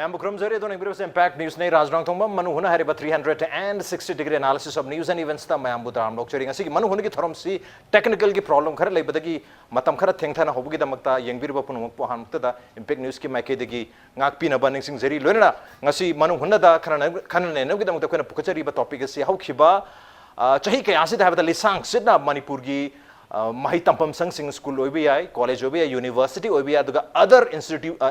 Ma'am Bukram Zari, don't agree with Impact News. Nay, Raj Nongthombam, Manung Hutna had 360-degree analysis of news and events. The Ma'am Budram Lokchering. Asi Manung Hutna ki thorom si technical ki problem khara lay badagi matam khara theng thana hobugi da makta yengbir bapun mukpo han mukta da Impact News ki maike degi ngak pi na Lenin Singh Zari loina ngasi Manung Hutna da khana ne no ki da mukta koina pukachari ba topic si hau khiba chahi kaya si da have the lisang sidna Manipur gi MaheiroI Sing School OBI, College OBI, University OBI, other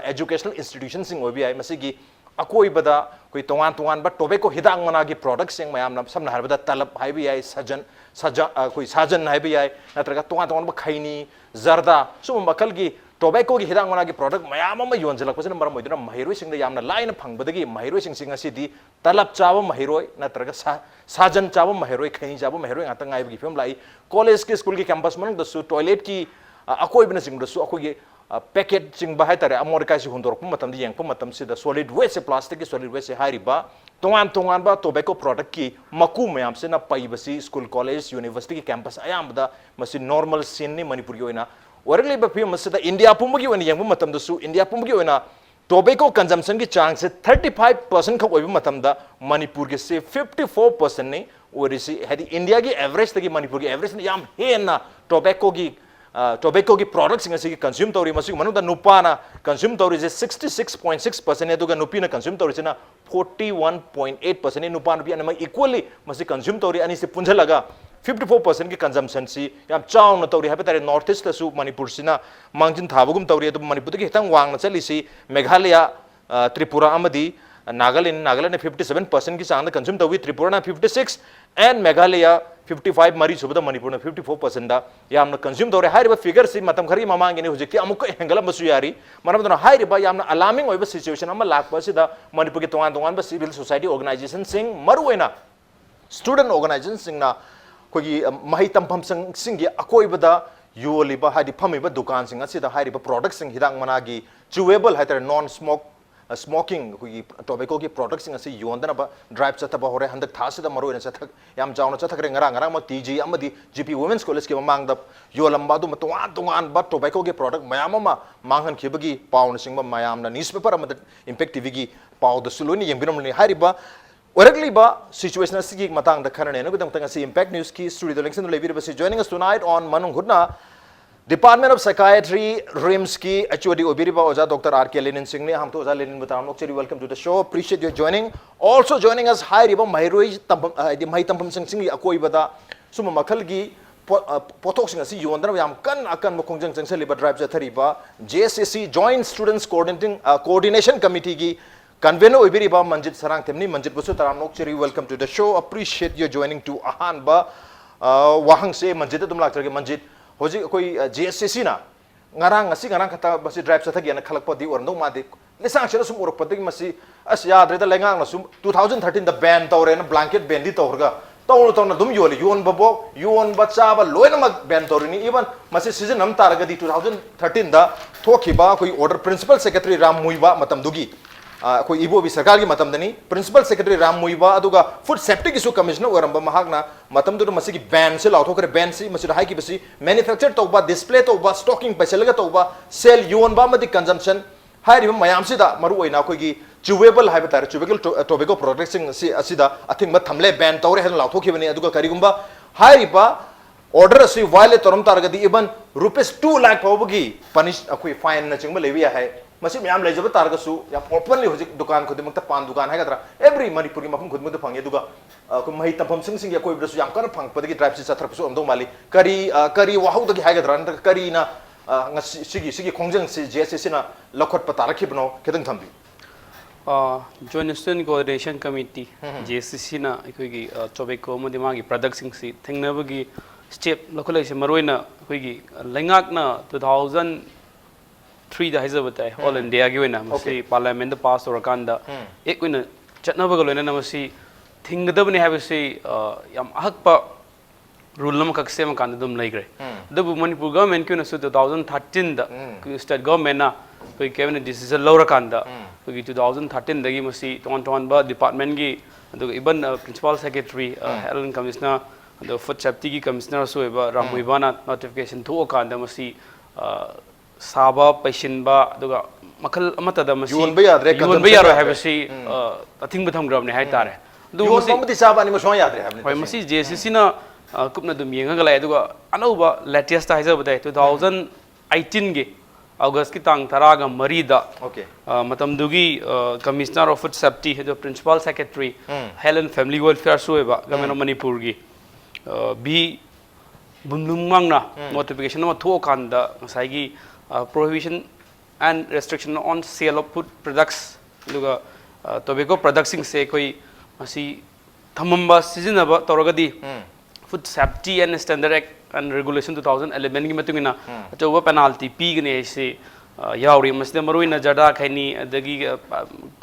educational institutions sing OBI, Masigi, Akoi Bada, Kui Tongan, but tobacco Hidang Managi products sing Mayam, some Harbada Talab, Hibi, Kui Sajan Hibi, Natraga Tongan Bakaini, Zarda, Sum Bakalgi, tobacco Hidang Managi product, Mayama Yonzela, was a MAHEIROI sing the Yamna line of Pang, Badagi, MAHEIROI sing a city, Talab CHABA MAHEIROI, Natraga Sajan CHABA MAHEIROI, Kain CHABA MAHEIROI, Atanga give him like college के school के campus में ना दसु toilet की अकोई बने सिंग दसु अकोई के packet सिंग बाहर तारे अमेरिका से हुंदोर को मतम दी यंग को मतम से द सॉलिड वेस्ट से प्लास्टिक की सॉलिड वेस्ट से हाई रिबा तोंगान बा टोबैको प्रोडक्ट की मकू में हमसे ना पाई बसी स्कूल कॉलेज यूनिवर्सिटी के कैंपस आयाम बदा मसी नॉर्मल सीन ने मणिपुर की होना और अगले बफी मसी द इंडिया पुम्बगी होनी यंग को मतम दसु इंडिया पुम्बगी होना टोबैको कंजम्पशन की चांग से 35% का कोई भी मतम दा मणिपुर के से 54% ने और इसी है इंडिया की एवरेज तक मणिपुर की एवरेज ने याम है ना टोबैको की प्रोडक्ट्स इंगे की कंज्यूम तौरी मसी मनु दा नुपा ना कंज्यूम तौरी जे 66.6% है दुगा नुपी ना कंज्यूम तौरी से ना 41.8% है नुपा नुपी अने इक्वली मसी कंज्यूम तौरी अनी से पुंजा लगा 54% की कंजम्पशन सी याम चाव न तौरी है तारे नॉर्थ ईस्ट तसु मणिपुर सिना मांगजिन थाबगुम तौरी तो मणिपुर की हितंग वांग न चली सी मेघालय त्रिपुरा अमदी नागालैंड 57% की चांग कंज्यूम तौरी त्रिपुरा 56 एंड मेघालय 55 मरी सुबद मणिपुर 54% दा यामना कंज्यूम तौरे हाइरिबा फिगर सी मतम खरी ममांगे ने हुजिकि अमुक हेंगला मसु यारी मनम दनो हाइरिबा यामना अलार्मिंग ओइबा सिचुएशन अमा लाकबा सिदा मणिपुर के तोंगान बा सिविल सोसाइटी ऑर्गेनाइजेशन सिंग मरुवेना स्टूडेंट ऑर्गेनाइजेशन सिंगना कोगी महै तंफम सिंग अकोइबदा योलिबा हादि फमिबा दुकान सिंग असिदा हाइरिबा प्रोडक्ट सिंग हिदांग मनागी चुवेबल हाइतर नॉन स्मोक स्मोकिंग कोई टोबैको की प्रोडक्ट्स सिंग असी योंदना बा ड्राइव चतबा होरे हंदक थासिदा मरोइना चथक याम जावना चथकरे ngara ma TG amadi GP Women's College के मांगदा योलंबा दु मतवान बा टोबैको के प्रोडक्ट मयाम मा मांगहन खिबगी पाउन सिंग मा मयामना न्यूज़पेपर अमद इंपैक्ट टीवी की पाउ द सुलोनी यंगबिरमनि हारिबा ओरगलिबा सिचुएशन असिगी मतंग द खरने न गुदम तंग इंपैक्ट न्यूज़ की स्टूडियो लेक्शन लेबिर बसी joining us tonight on Manung Hutna Department of Psychiatry, RIMS की HOD Obiriba Oza Dr. R.K. Lenin Singh ने हम तो ओजा लेनिन बताम लोग चलिए welcome to the show. Appreciate your joining. Also joining us high Riba MAHEIROI महै तंपम Singh अकोई बता सुम मखल की पोथोक सिंह असी योंदर याम कन अकन मखोंजंग जंग से लिबा drive जथरिबा JSCC Joint Students Coordination Committee की Convenor Obiriba Manjit Sarangthem ni Manjit busu taram लोग चलिए welcome to the show. Appreciate your joining to ahan ba wahang से मंजित तुम लाग चलके मंजित होजी कोई JSCC ना ngarang kata basi drive sa thagi na khalakpa di orndong madi lisang chena sum urok pati masi as yadre da lengang na sum 2013 the ban tawre na blanket ban di tawrga taw na dum yoli yon babo yon bacha ba loina mag ban tawrini even masi season nam targa di 2013 da thokiba koi order principal secretary ram muiba matam dugi कोई इबो भी सरकार की मतम दनी principal secretary Ram Muivah अदुगा food safety किसु commissioner ओरंबा महागना मतम दुर मसी की बैन से लाउथो करे बैन से मसी हाई की बसी मैन्युफैक्चर तोबा डिस्प्ले तोबा स्टॉकिंग पैसेलगा तोबा सेल यून बा मदि कंजम्पशन हाई रिम मयाम सिदा मरु ओइना कोई की चुवेबल हाई बतारे चुवेबल टोबैको प्रोडक्ट्स से असिदा अथिंग थमले बैन तौरे हन लाउथो खिबनी अदुगा करिगुंबा हाई रिबा ऑर्डर असि वायलेट तोरम तारगदी इवन ₹2 लाख फावबगी पनिश अखोई फाइन न चिंग लेविया है मसी मैम लेजब तारगसु या ओपनली होजिक दुकान खुदिमक पान दुकान है गदरा एवरी मणिपुर की मफम खुदिमक फंगे दुगा को महै तंफम सिंग कोई बदसु याम कन फंग पदगी ड्राइव से चथरपसु अमदो माली करी वाहु दगी है गदरा न करी ना सिगी खोंजंग से JSCC ना लखत पतारखिबनो केदंग Thumby Joint Student Coordination Committee JSCC ना कोई टोबैको मदि मागी प्रोडक्ट सिंग सी थेंगनबगी स्टेप लखलैसे मरोइना कोई लेंगाक ना 2003 दा हाइजा बताए ऑल इंडिया की वेना मसी पार्लियामेंट पास और कांदा एक वेना चटनबग लोइना मसी थिंगदबने हाबसी याम अहकपा रूल नम कक्से म कांदा दम लैग्रे दबु मणिपुर गवर्नमेंट की नसु 2013 दा स्टेट गवर्नमेंट ना कोई कैबिनेट डिसीजन लौरा कांदा कोई 2013 दगी मसी टोन बा डिपार्टमेंट की even principal secretary health commissioner food safety की कमिश्नर सोएबा रामुइबाना नोटिफिकेशन थो कांदा मसी saba paisinba aduga makal amatada masi yonba yadre yaro habasi athing batham grabne hai tare du masi yonba saba ni maswa yadre habne hoi masi JSCC na kupna dum yenga lai aduga anauba latest haiza badai 2018 ge August ki tang tharaga marida okay matam dugi Commissioner of Food Safety the Principal Secretary Health and Family Welfare sueba Government of Manipur gi bi bunlumang na notification ma tho kanda ngasai gi prohibition and restriction on sale of food products duga tobacco products sing se koi asi thamamba sizinaba toragadi Food Safety and Standard Act and Regulation 2011 की मतुंगिना अचौबा penalty पीगने से यावरी मसले मरुइना जडा खैनी अदगी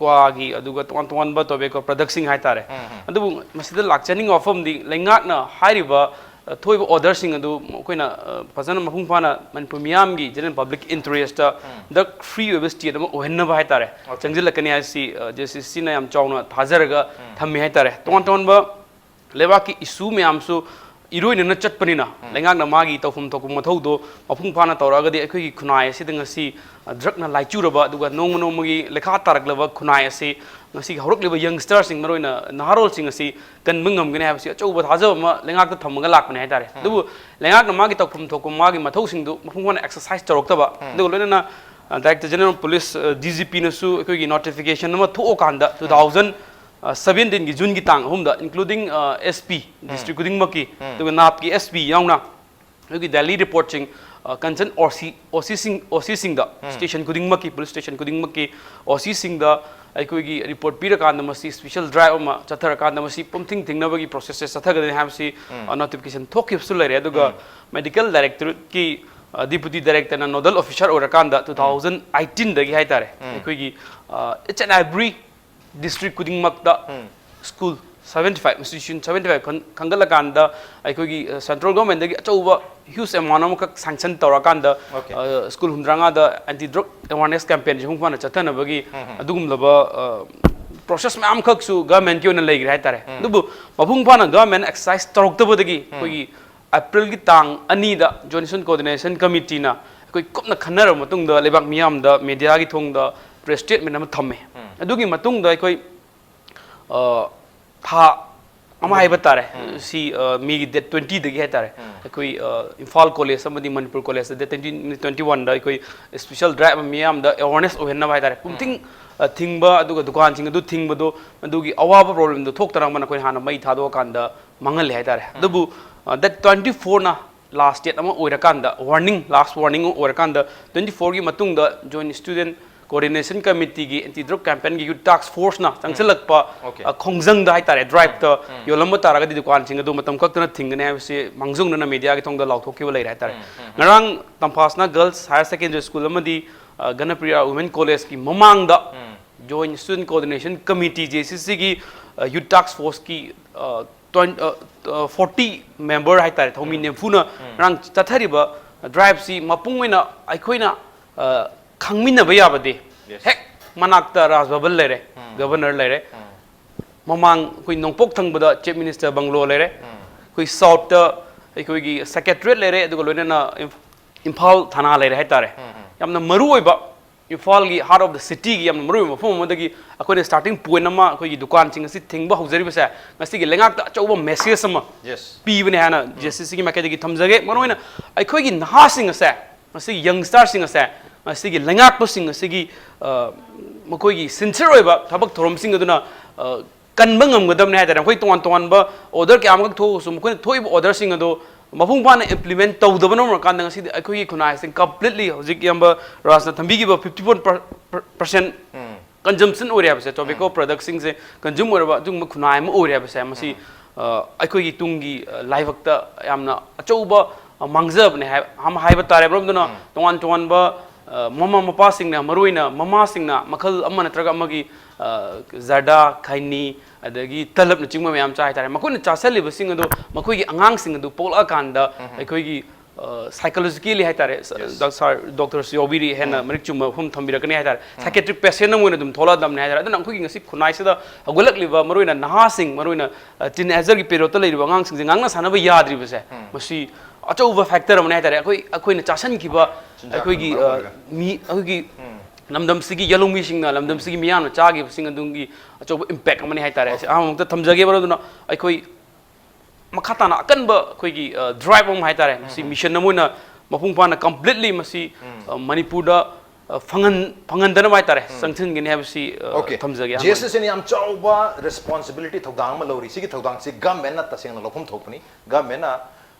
क्वागी अदुगा तोन बा तोबेको प्रोडक्सिंग हाइतारे अदुबु मसले लाक्चनिंग ऑफम दी लेंगाकना हारिबा थोइबो order सिंग अदु कोइना फजन मफुंग फाना मनपुर मियाम गी जनरल पब्लिक इंटरेस्ट द फ्री वेबस्टी दम ओहन्नबा हाइतारे चंगजिलकनी आसी JSCC ना याम चाउना थाजरगा थम्मे हाइतारे तोन बा लेवा की इशू में आमसु इरोइन न चटपनिना लेंगाक न मागी तौफम तोकुम मथौदो मफुंग फाना तौरागदि अखोगी खुनाय असिद ngasi drug na laichuraba aduga nongmagi lekha taraklaba khunai asi ngasi haurakliba youngster sing maroina naharol sing asi kanmungam gane habsi achouba thajaba ma lengak ta thamaga lakpane haitare dubu lengak na magi taukum thokum magi mathau sing du mafung wana exercise taroktaba dugo loina Director General Police DGP na su akogi notification na tho kanda 2017 की जून की तांग हुमदा including SP district kuding maki तो नाप की SP याउना क्योंकि Delhi reporting कंचन OC Singh दा station kuding maki police station kuding maki OC Singh दा अकोगी report पीर कांद मसी special drive मा चथर कांद मसी पुमथिंग थिंगनबगी process चथगदे हामसी notification थोकिबसु लरे अदुगा medical director की Deputy Director na nodal officer orakanda 2018 dagi haitare अकोगी each and every district kuding makda school 75 institution 75 kangala kanda aikogi central government dagi achouba huge amount of sanction tawrakanda school humdrang da anti drug awareness campaign jung fana chathana bagi adugum laba process ma am khak su government ki ona legi haitare dubu mabung fana government exercise tawrokta dagi kogi April ki tang ani da joint coordination committee na koi kopna khanara matung da lebak miyam da media ki thong da press statement na thamme adugi matung da koi tha ama hai batare si mi date 20 dagi hai tare koi Imphal college samadi Manipur college date 2021 da koi special drive miyam da awareness ohenna hai tare pumthing thingba aduga dukan sing adu thingba do adugi awaba problem do thok tarang mana koi hana mai thado kanda mangal hai tare adubu that 24 na last date ama oirakanda warning last warning oirakanda 24 gi matung da joint student coordination committee gi anti drug campaign gi task force na changselakpa khongjang da haitare drive ta yolamba taraga di dukan sing adu matam kaktana thingane habse mangjung na media gi thongda lauthokiba lai haitare ngarang tampasna girls higher secondary school amadi Ganapriya women college ki mamang da joint student coordination committee JSCC gi youth task force ki 40 member haitare thomi nemfuna rang chathariba drive si mapungwena aikoina khangmina ba yabade hek manakta Raj Babal lere governor lere mamang koi nongpok thangbada chief minister banglo lere koi south ta koi gi secretariat lere adugo loina na Imphal thana lere haitare yamna maru oiba Imphal gi heart of the city gi yamna maru mafum madagi akoi starting point ama koi gi dukan sing si thingba hojari ba sa ngasi gi lengak ta chauba message sama pi bane hana JSCC gi makade gi thamjage maroina akoi gi naha sing asa ngasi youngster sing asa asigi lengak pasing asigi makoi gi sincere oiba thabak thorom sing aduna kanbang amgadam ne hadara khoi ton ba order ke amgak tho sum khoi thoi order sing ado mafung pana implement tawdabano mar kan ngasi akoi gi khunai sing completely hojik yamba rasna thambi gi 51% consumption ore habse tobacco product sing se consume ore jung khunai ma ore habse masi akoi gi tungi laivak ta yamna achouba mangjab ne ham haiba tare brom duna ton ba mama mapa sing na maruina mama sing na makhal amma natraga amagi zada khaini adagi talab na chingma mayam chai tare makoi na chasali basing ado makoi gi angang sing ado pola kanda akoi gi psychologically hai tare Dr. Siobiri hena marik chuma hum thambira kani hai tare psychiatric patient na moina dum thola dam ne hai tare adana akoi gi ngasi khunai sada agulak liba maruina naha sing maruina teenager gi period ta leiriba angang sing ngang na sana ba yadri base masi अचौब factor अमने हाइतारे अखोइना चासनखिबा अखोइगी मी अखोइगी लमदम सिगी यलोमी सिंगना लमदम सिगी मियान चागी सिंग अदुंगी अचौब impact अमने हाइतारे आमक्ता थमजगे बरदुना अखोइ मखाताना अकनब अखोइगी drive अम हाइतारे मसी mission नमुना मपुंग पाना completely मसी मणिपुरदा फंगनदना हाइतारे संगथिनगिने हाबसी थमजगे JSCC नि याम चौबा responsibility थौदांग म लौरी सिगी थौदांग सि government ना तसेंग लौखम थोकनी गवर्नमेंट ना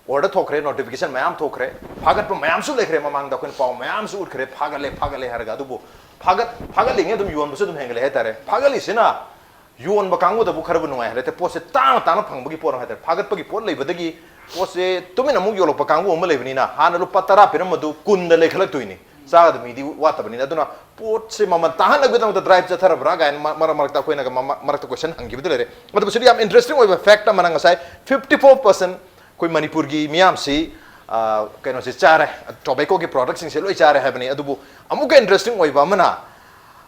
order thokre notification mayam thokre phagat pa mayam su lekhre mamang da kun paw mayam su utkre phagale harga dubu phagal linge dum yuan bu su dum hengle hetare phagali sina yuan ba kangu da bu kharbu nungai hete pose ta phang bugi por hetare phagat pagi por leibadagi pose tumina mug yolo pa kangu om leibni na hana lu patara piram du kun da lekhlak tuini sa da mi di wata bani aduna pot se mama tahan lagu da drive ja thara bra ga mar ta koina ga mar ta question hangi bidule re matlab sidi am interesting oi fact mananga sai 54% कोई मणिपुर की मियाम से कहीं से चारे tobacco के products से लोई चारे है बनी अदुबु अमुक इंटरेस्टिंग होई बामना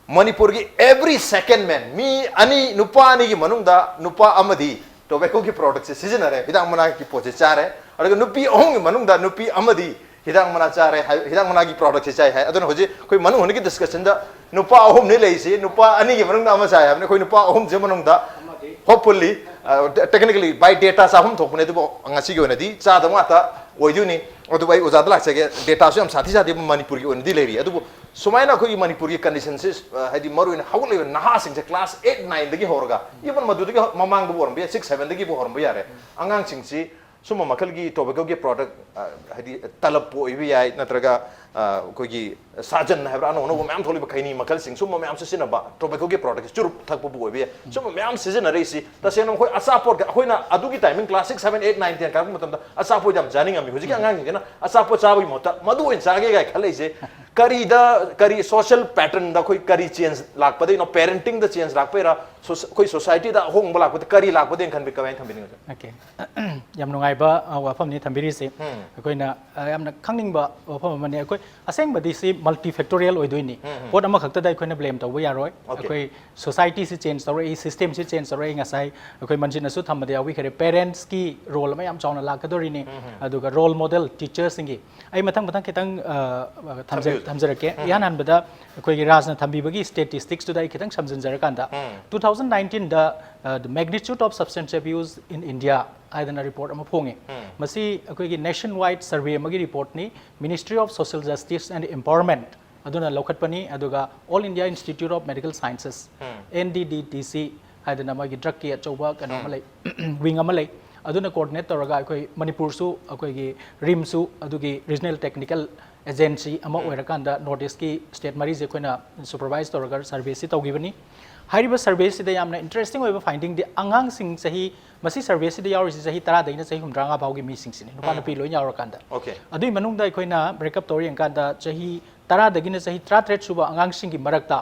मणिपुर की एवरी सेकंड मैन मी अनि नुपा अनि की मनुंगदा नुपा अमदी टोबैको की प्रोडक्ट्स से सीजन है हिदांग मना की पोचे चारे और अगर नुपी ओंग मनुंगदा नुपी अमदी हिदांग मना चारे हिदांग मना की प्रोडक्ट से चाहे है अदुन होजे कोई मनु होने की डिस्कशन दा नुपा ओम नहीं ले से नुपा अनि की मनुंगदा अम चाहे हमने कोई नुपा ओम जे मनुंगदा hopefully technically by data sa hum thokne du angasi gi onadi cha da mata oiduni odu bai ozad lak chege data so am sathi sathi manipur gi onadi leri adu sumaina ko manipur gi conditions hadi maru in hawle naha sing class 8 9 dagi horga even madu dagi mamang bu horum be 6 7 dagi bu horum be yare angang sing si suma makal gi tobacco gi product hadi talab po ibi yai natraga ko gi sajan na hebra no no mam tholi ba khaini makal sing suma mam se sina ba tobacco gi product churup thak bu ibi suma mam season na reisi ta se no khoi asaport ga khoina adu gi timing class 6 7 8 9 10 ka matam da asaport jam janing ami hoji angang gi na asaport chabi mota madu in sage ga khalai se kari social pattern da khoi kari change lak pa de no parenting da change lak pa ra khoi society da hong ba lak pa kari lak pa de khan bi kawain tham bi okay yam nungai ba wafam ni thambiri se koina yamna khangning ba wafam mani koi aseng badi si multifactorial oidoini pot ama khakta dai koina blame taw ya roi koi society si change taw rei system si change taw rei ngasai koi manjin asu thamade awi khare parents ki role ma yam chawna lakadori ni aduga role model teachers singi ai mathang kitang thamjarake yanan bada koi gi rajna thambi bagi statistics to dai kitang samjanjarakanda 2019 the magnitude of substance abuse in India aidana report ama phonge masi akoi gi nationwide survey amagi report ni Ministry of Social Justice and Empowerment aduna lokhatpani aduga All India Institute of Medical Sciences NDDTC aidana magi drug ki achauba kano malai wing amalai aduna coordinate toraga akoi Manipur su akoi gi RIM su adugi regional technical agency ama oirakanda Northeast ki state mari je koina supervise toraga survey si tawgibani हाइरिबा सर्वे सिदा यामना interesting ओइबा finding दि अंगांग सिंग सही मसी सर्वे सिदा यावरि सही 10 दैना सही 30 भावगी मी सिंग सिने नुपा नुपी लोइ यावर कांदा okay अदुइ मनुंग दा अखोइना breakup तोरि अंकांदा सही 10 दगिना सही 33 सुबा अंगांग सिंग की मरकता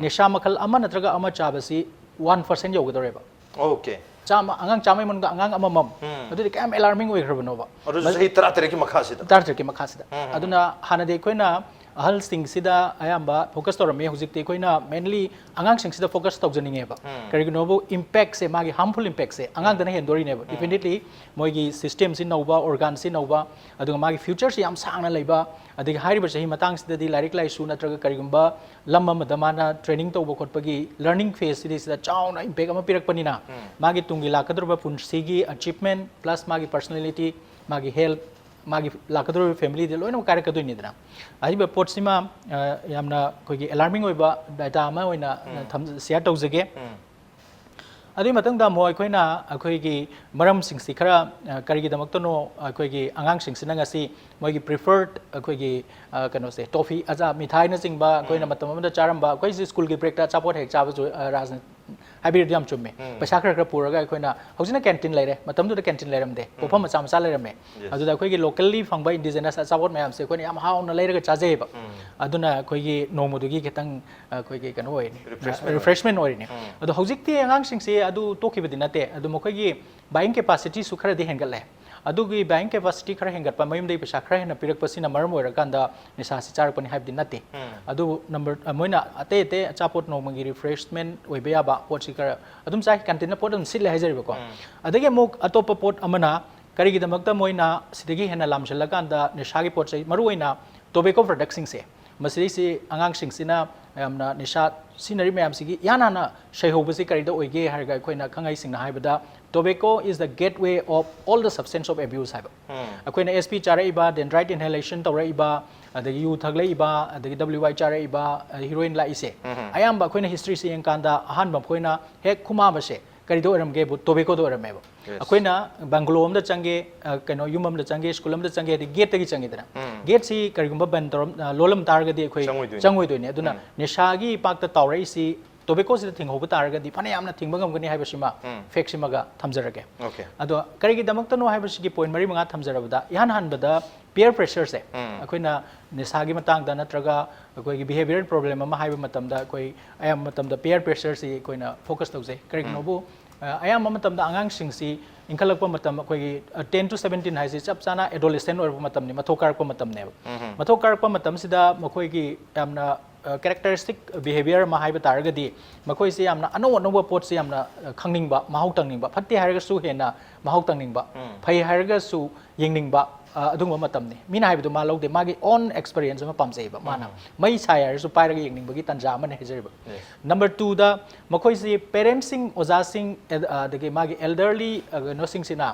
निशा मखल अमा नत्रगा अमा चाबसी 1% योगदोरेबा ओके चामा अंगांग चामै मनुंग अंगांग अमा मम अदुइ कैम अलार्मिंग ओइखरबनोबा अदु सही 33 की मखासिदा 33 की मखासिदा अदुना हाना दे अखोइना ahal sing sida ayamba focus to rame hujik te koina mainly angang sing sida focus to janinge ba karigno bo impact se magi harmful impact se angang dana hendori ne ba definitely moigi system sin nauba organ sin nauba adu magi future se yam sangna leiba adi hairi ba sahi matang sida di larik lai su natraga karigumba lamma madamana training to bo khotpagi learning phase sida chauna impact ama pirak panina magi tungi lakadruba punsigi achievement plus magi personality magi health magi lakadro family de loino kare kadoi ni dana ai ba pot sima yamna koi gi alarming oiba data ma oina tham share tawjage adui matang da moi koina akoi gi maram sing si khara kari gi damak to no akoi gi angang sing sinang asi moi gi preferred akoi gi kano se toffee aja mithai na sing ba koina matam da charam ba koi school gi break ta chapot hek chaba jo rajna hybrid याम चुम्मे पैसा खर पुरगा अखोइना हौजिना canteen लेरे मतमदु the canteen लेरमदे पोफम मचा मचा लेरमे अदुदा अखोइगी locally फंगबा indigenous अचाबोट ma'am से अखोइना याम हाउना लेरगा चाजेबा अदुना अखोइगी नोमदुगी खितंग अखोइगी कनो होइनी refreshment होइनी अदु हौजिकती अंगांग सिंगसे अदु तोखिबदि नते अदु मखोइगी बाइंग कैपेसिटी सु खरदि हेंगले अदुगी बाइंग कैपेसिटी खर हेंगतपा मयुमदे पैसा खर हेना पिरकपसिना मरम ओइरकांदा निसा सि चारपनि हाइबदि नते अदु नंबर मोइना अते अते अचापोट नोमगी रिफ्रेशमेंट ओइबया बा पोट सिकर अदुम चाइ कैंटीन पोट सिले हाइजरिबको अदगे मोक अतोप पोट अमना ꯀꯔꯤꯒꯤꯗꯃꯛꯇ ꯃꯣꯏꯅ ꯁꯤꯗꯒꯤ ꯍꯦꯟꯅ ꯂꯥꯝꯁꯤꯜꯂꯀꯥꯟꯗ ꯅꯤꯁꯥꯒꯤ ꯄꯣꯠ ꯆꯩ ꯃꯔꯨꯑꯣꯏꯅ ꯇꯣꯕꯦꯀꯣ ꯄ꯭ꯔꯗꯛꯁꯤꯡꯁꯦ ꯃꯁꯤꯗꯩꯁꯤ ꯑꯉꯥꯡꯁꯤꯡꯁꯤꯅ ꯌꯥꯝꯅ ꯅꯤꯁꯥ ꯁꯤꯖꯤꯟꯅꯔꯤ ꯃꯌꯥꯝꯁꯤꯒꯤ ꯏꯍꯥꯟ ꯍꯥꯟꯅ ꯁꯩꯍꯧꯕꯁꯤ ꯀꯔꯤꯗ ꯑꯣꯏꯒꯦ ꯍꯥꯏꯔꯒ ꯑꯩꯈꯣꯏꯅ ꯈꯪꯍꯩꯁꯤꯡꯅ ꯍꯥꯏꯕꯗ ꯇꯣꯕꯦꯀꯣ is the gateway of all the substance of abuse ꯍꯥꯏꯕ ꯑꯩꯈꯣꯏꯅ SP ꯆꯥꯔꯛꯏꯕ ꯗꯦꯟꯗ꯭ꯔꯥꯏꯠ inhalation ꯇꯧꯔꯛꯏꯕ ꯑꯗꯒꯤ ꯌꯨ ꯊꯛꯂꯛꯏꯕ ꯑꯗꯒꯤ WY ꯆꯥꯔꯛꯏꯕ ꯍꯤꯔꯣꯏꯟ ꯂꯥꯛꯏꯁꯦ ꯑꯌꯥꯝꯕ ꯑꯩꯈꯣꯏꯅ ꯍꯤꯁꯇ꯭ꯔꯤꯁꯤ ꯌꯦꯡꯀꯥꯟꯗ ꯑꯍꯥꯟꯕ ꯑꯩꯈꯣꯏꯅ ꯍꯦꯛ ꯈꯨꯃꯥꯕꯁꯦ ꯀꯔꯤꯗ ꯑꯣꯏꯔꯝꯒꯦꯕꯨ ꯇꯣꯕꯦꯀꯣꯗ ꯑꯣꯏꯔꯝꯃꯦꯕ ꯑꯩꯈꯣꯏꯅ ꯕꯪꯒꯂꯣ ꯑꯃꯗ ꯆꯪꯒꯦ ꯀꯩꯅꯣ ꯌꯨꯝ ꯑꯃꯗ ꯆꯪꯒꯦ ꯁ꯭ꯀꯨꯜ ꯑꯃꯗ ꯆꯪꯒꯦ ꯍꯥꯏꯗꯤ ꯒꯦꯠꯇꯒꯤ ꯆꯪꯉꯤꯗꯅ ꯒꯦꯠꯁꯤ ꯀꯔꯤꯒꯨꯝꯕ ꯕꯟ ꯇꯧꯔꯝ ꯂꯣꯜꯂꯝ ꯇꯥꯔꯒꯗꯤ ꯑꯩꯈꯣꯏ ꯆꯪꯉꯣꯏꯗꯣꯏꯅꯤ ꯑꯗꯨꯅ ꯅꯤꯁꯥꯒꯤ ꯏꯄꯥꯛꯇ ꯇꯥꯎꯔꯛꯏꯁꯤ ꯇꯣꯕꯦꯀꯣꯁꯤꯗ ꯊꯤꯡꯍꯧꯕ ꯇꯥꯔꯒꯗꯤ ꯐꯅꯌꯥꯝꯅ ꯊꯤꯡꯕ ꯉꯝꯒꯅꯤ ꯍꯥꯏꯕꯁꯤꯃ ꯐꯦꯛꯁꯤꯃꯒ ꯊꯝꯖꯔꯒꯦ ꯑꯗꯣ ꯀꯔꯤꯒꯤꯗꯃꯛꯇꯅꯣ ꯍꯥꯏꯕꯁꯤꯒꯤ ꯄꯣꯏꯟ ꯃꯔꯤ ꯃꯉꯥ ꯊꯝꯖꯔꯕꯗ ꯏꯍꯥꯟ ꯍꯥꯟꯕꯗ ꯄꯤꯌꯔ ꯄ꯭ꯔꯦꯁꯔꯁꯦ ꯑꯩꯈꯣꯏꯅ ꯅꯤꯁꯥꯒꯤ ꯃꯇꯥꯡꯗ ꯅꯠꯇ꯭ꯔꯒ ꯑꯩꯈꯣꯏꯒꯤ ꯕꯤꯍꯦꯕꯤꯌꯔ ꯄ꯭ꯔꯣꯕ꯭ꯂꯦꯝ ꯑꯃ ꯍꯥꯏꯕ ꯃꯇꯝꯗ ꯑꯩꯈꯣꯏ ꯑꯌꯥꯝꯕ ꯃꯇꯝꯗ ꯄꯤꯌꯔ ꯄ꯭ꯔꯦꯁꯔꯁꯤ ꯑꯩꯈꯣꯏꯅ ꯐꯣꯀꯁ ꯇꯧꯖꯩ ꯀꯔꯤꯒꯤꯅꯣꯕꯨ ꯑꯌꯥꯝꯕ ꯃꯇꯝꯗ ꯑꯉꯥꯡꯁꯤꯡꯁꯤ ꯏꯟꯈꯠꯂꯛꯄ ꯃꯇꯝ ꯑꯩꯈꯣꯏꯒꯤ 10 to 17 ꯍꯥꯏꯁꯤ ꯆꯞ ꯆꯥꯅ ꯑꯦꯗꯣꯂꯦꯁꯦꯟ ꯑꯣꯏꯔꯛꯄ ꯃꯇꯝꯅꯤ ꯃꯊꯧ ꯀꯥꯔꯛꯄ ꯃꯇꯝꯅꯦꯕ ꯃꯊꯧ ꯀꯥꯔꯛꯄ ꯃꯇꯝꯁꯤꯗ ꯃꯈꯣꯏꯒꯤ ꯌꯥꯝꯅ ꯀꯦꯔꯦꯛꯇꯔꯤꯁꯇꯤꯛ ꯕꯤꯍꯦꯕꯤꯌꯔ ꯑꯃ ꯍꯥꯏꯕ ꯇꯥꯔꯒꯗꯤ ꯃꯈꯣꯏꯁꯤ ꯌꯥꯝꯅ ꯑꯅꯧ ꯑꯅꯧꯕ ꯄꯣꯠꯁꯤ ꯌꯥꯝꯅ ꯈꯪꯅꯤꯡꯕ ꯃꯍꯥꯎ ꯇꯪꯅꯤꯡꯕ ꯐꯠꯇꯦ ꯍꯥꯏꯔꯒꯁꯨ ꯍꯦꯟꯅ ꯃꯍꯥꯎ ꯇꯪꯅꯤꯡꯕ ꯐꯩ ꯍꯥꯏꯔꯒꯁꯨ ꯌꯦꯡꯅꯤꯡꯕ ꯑꯗꯨꯒꯨꯝꯕ ꯃꯇꯝꯅꯤ ꯃꯤꯅ ꯍꯥꯏꯕꯗꯨ ꯃꯥ ꯂꯧꯗꯦ ꯃꯥꯒꯤ ꯑꯣꯟ ꯑꯦꯛꯁꯄꯤꯔꯤꯌꯦꯟꯁ ꯑꯃ ꯄꯥꯝꯖꯩꯕ ꯃꯥꯅ ꯃꯩ ꯁꯥꯏ ꯍꯥꯏꯔꯁꯨ ꯄꯥꯏꯔꯒ ꯌꯦꯡꯅꯤꯡꯕꯒꯤ ꯇꯥꯟꯖꯥ ꯑꯃꯅꯤ ꯍꯥꯏꯖꯔꯤꯕ ꯅꯝꯕꯔ 2ꯗ ꯃꯈꯣꯏꯁꯤ ꯄꯦꯔꯦꯟꯠꯁꯤꯡ ꯑꯣꯖꯥꯁꯤꯡ ꯑꯗꯒꯤ ꯃꯥꯒꯤ ꯑꯦꯜꯗꯔꯂꯤ ꯀꯩꯅꯣꯁꯤꯡꯁꯤꯅ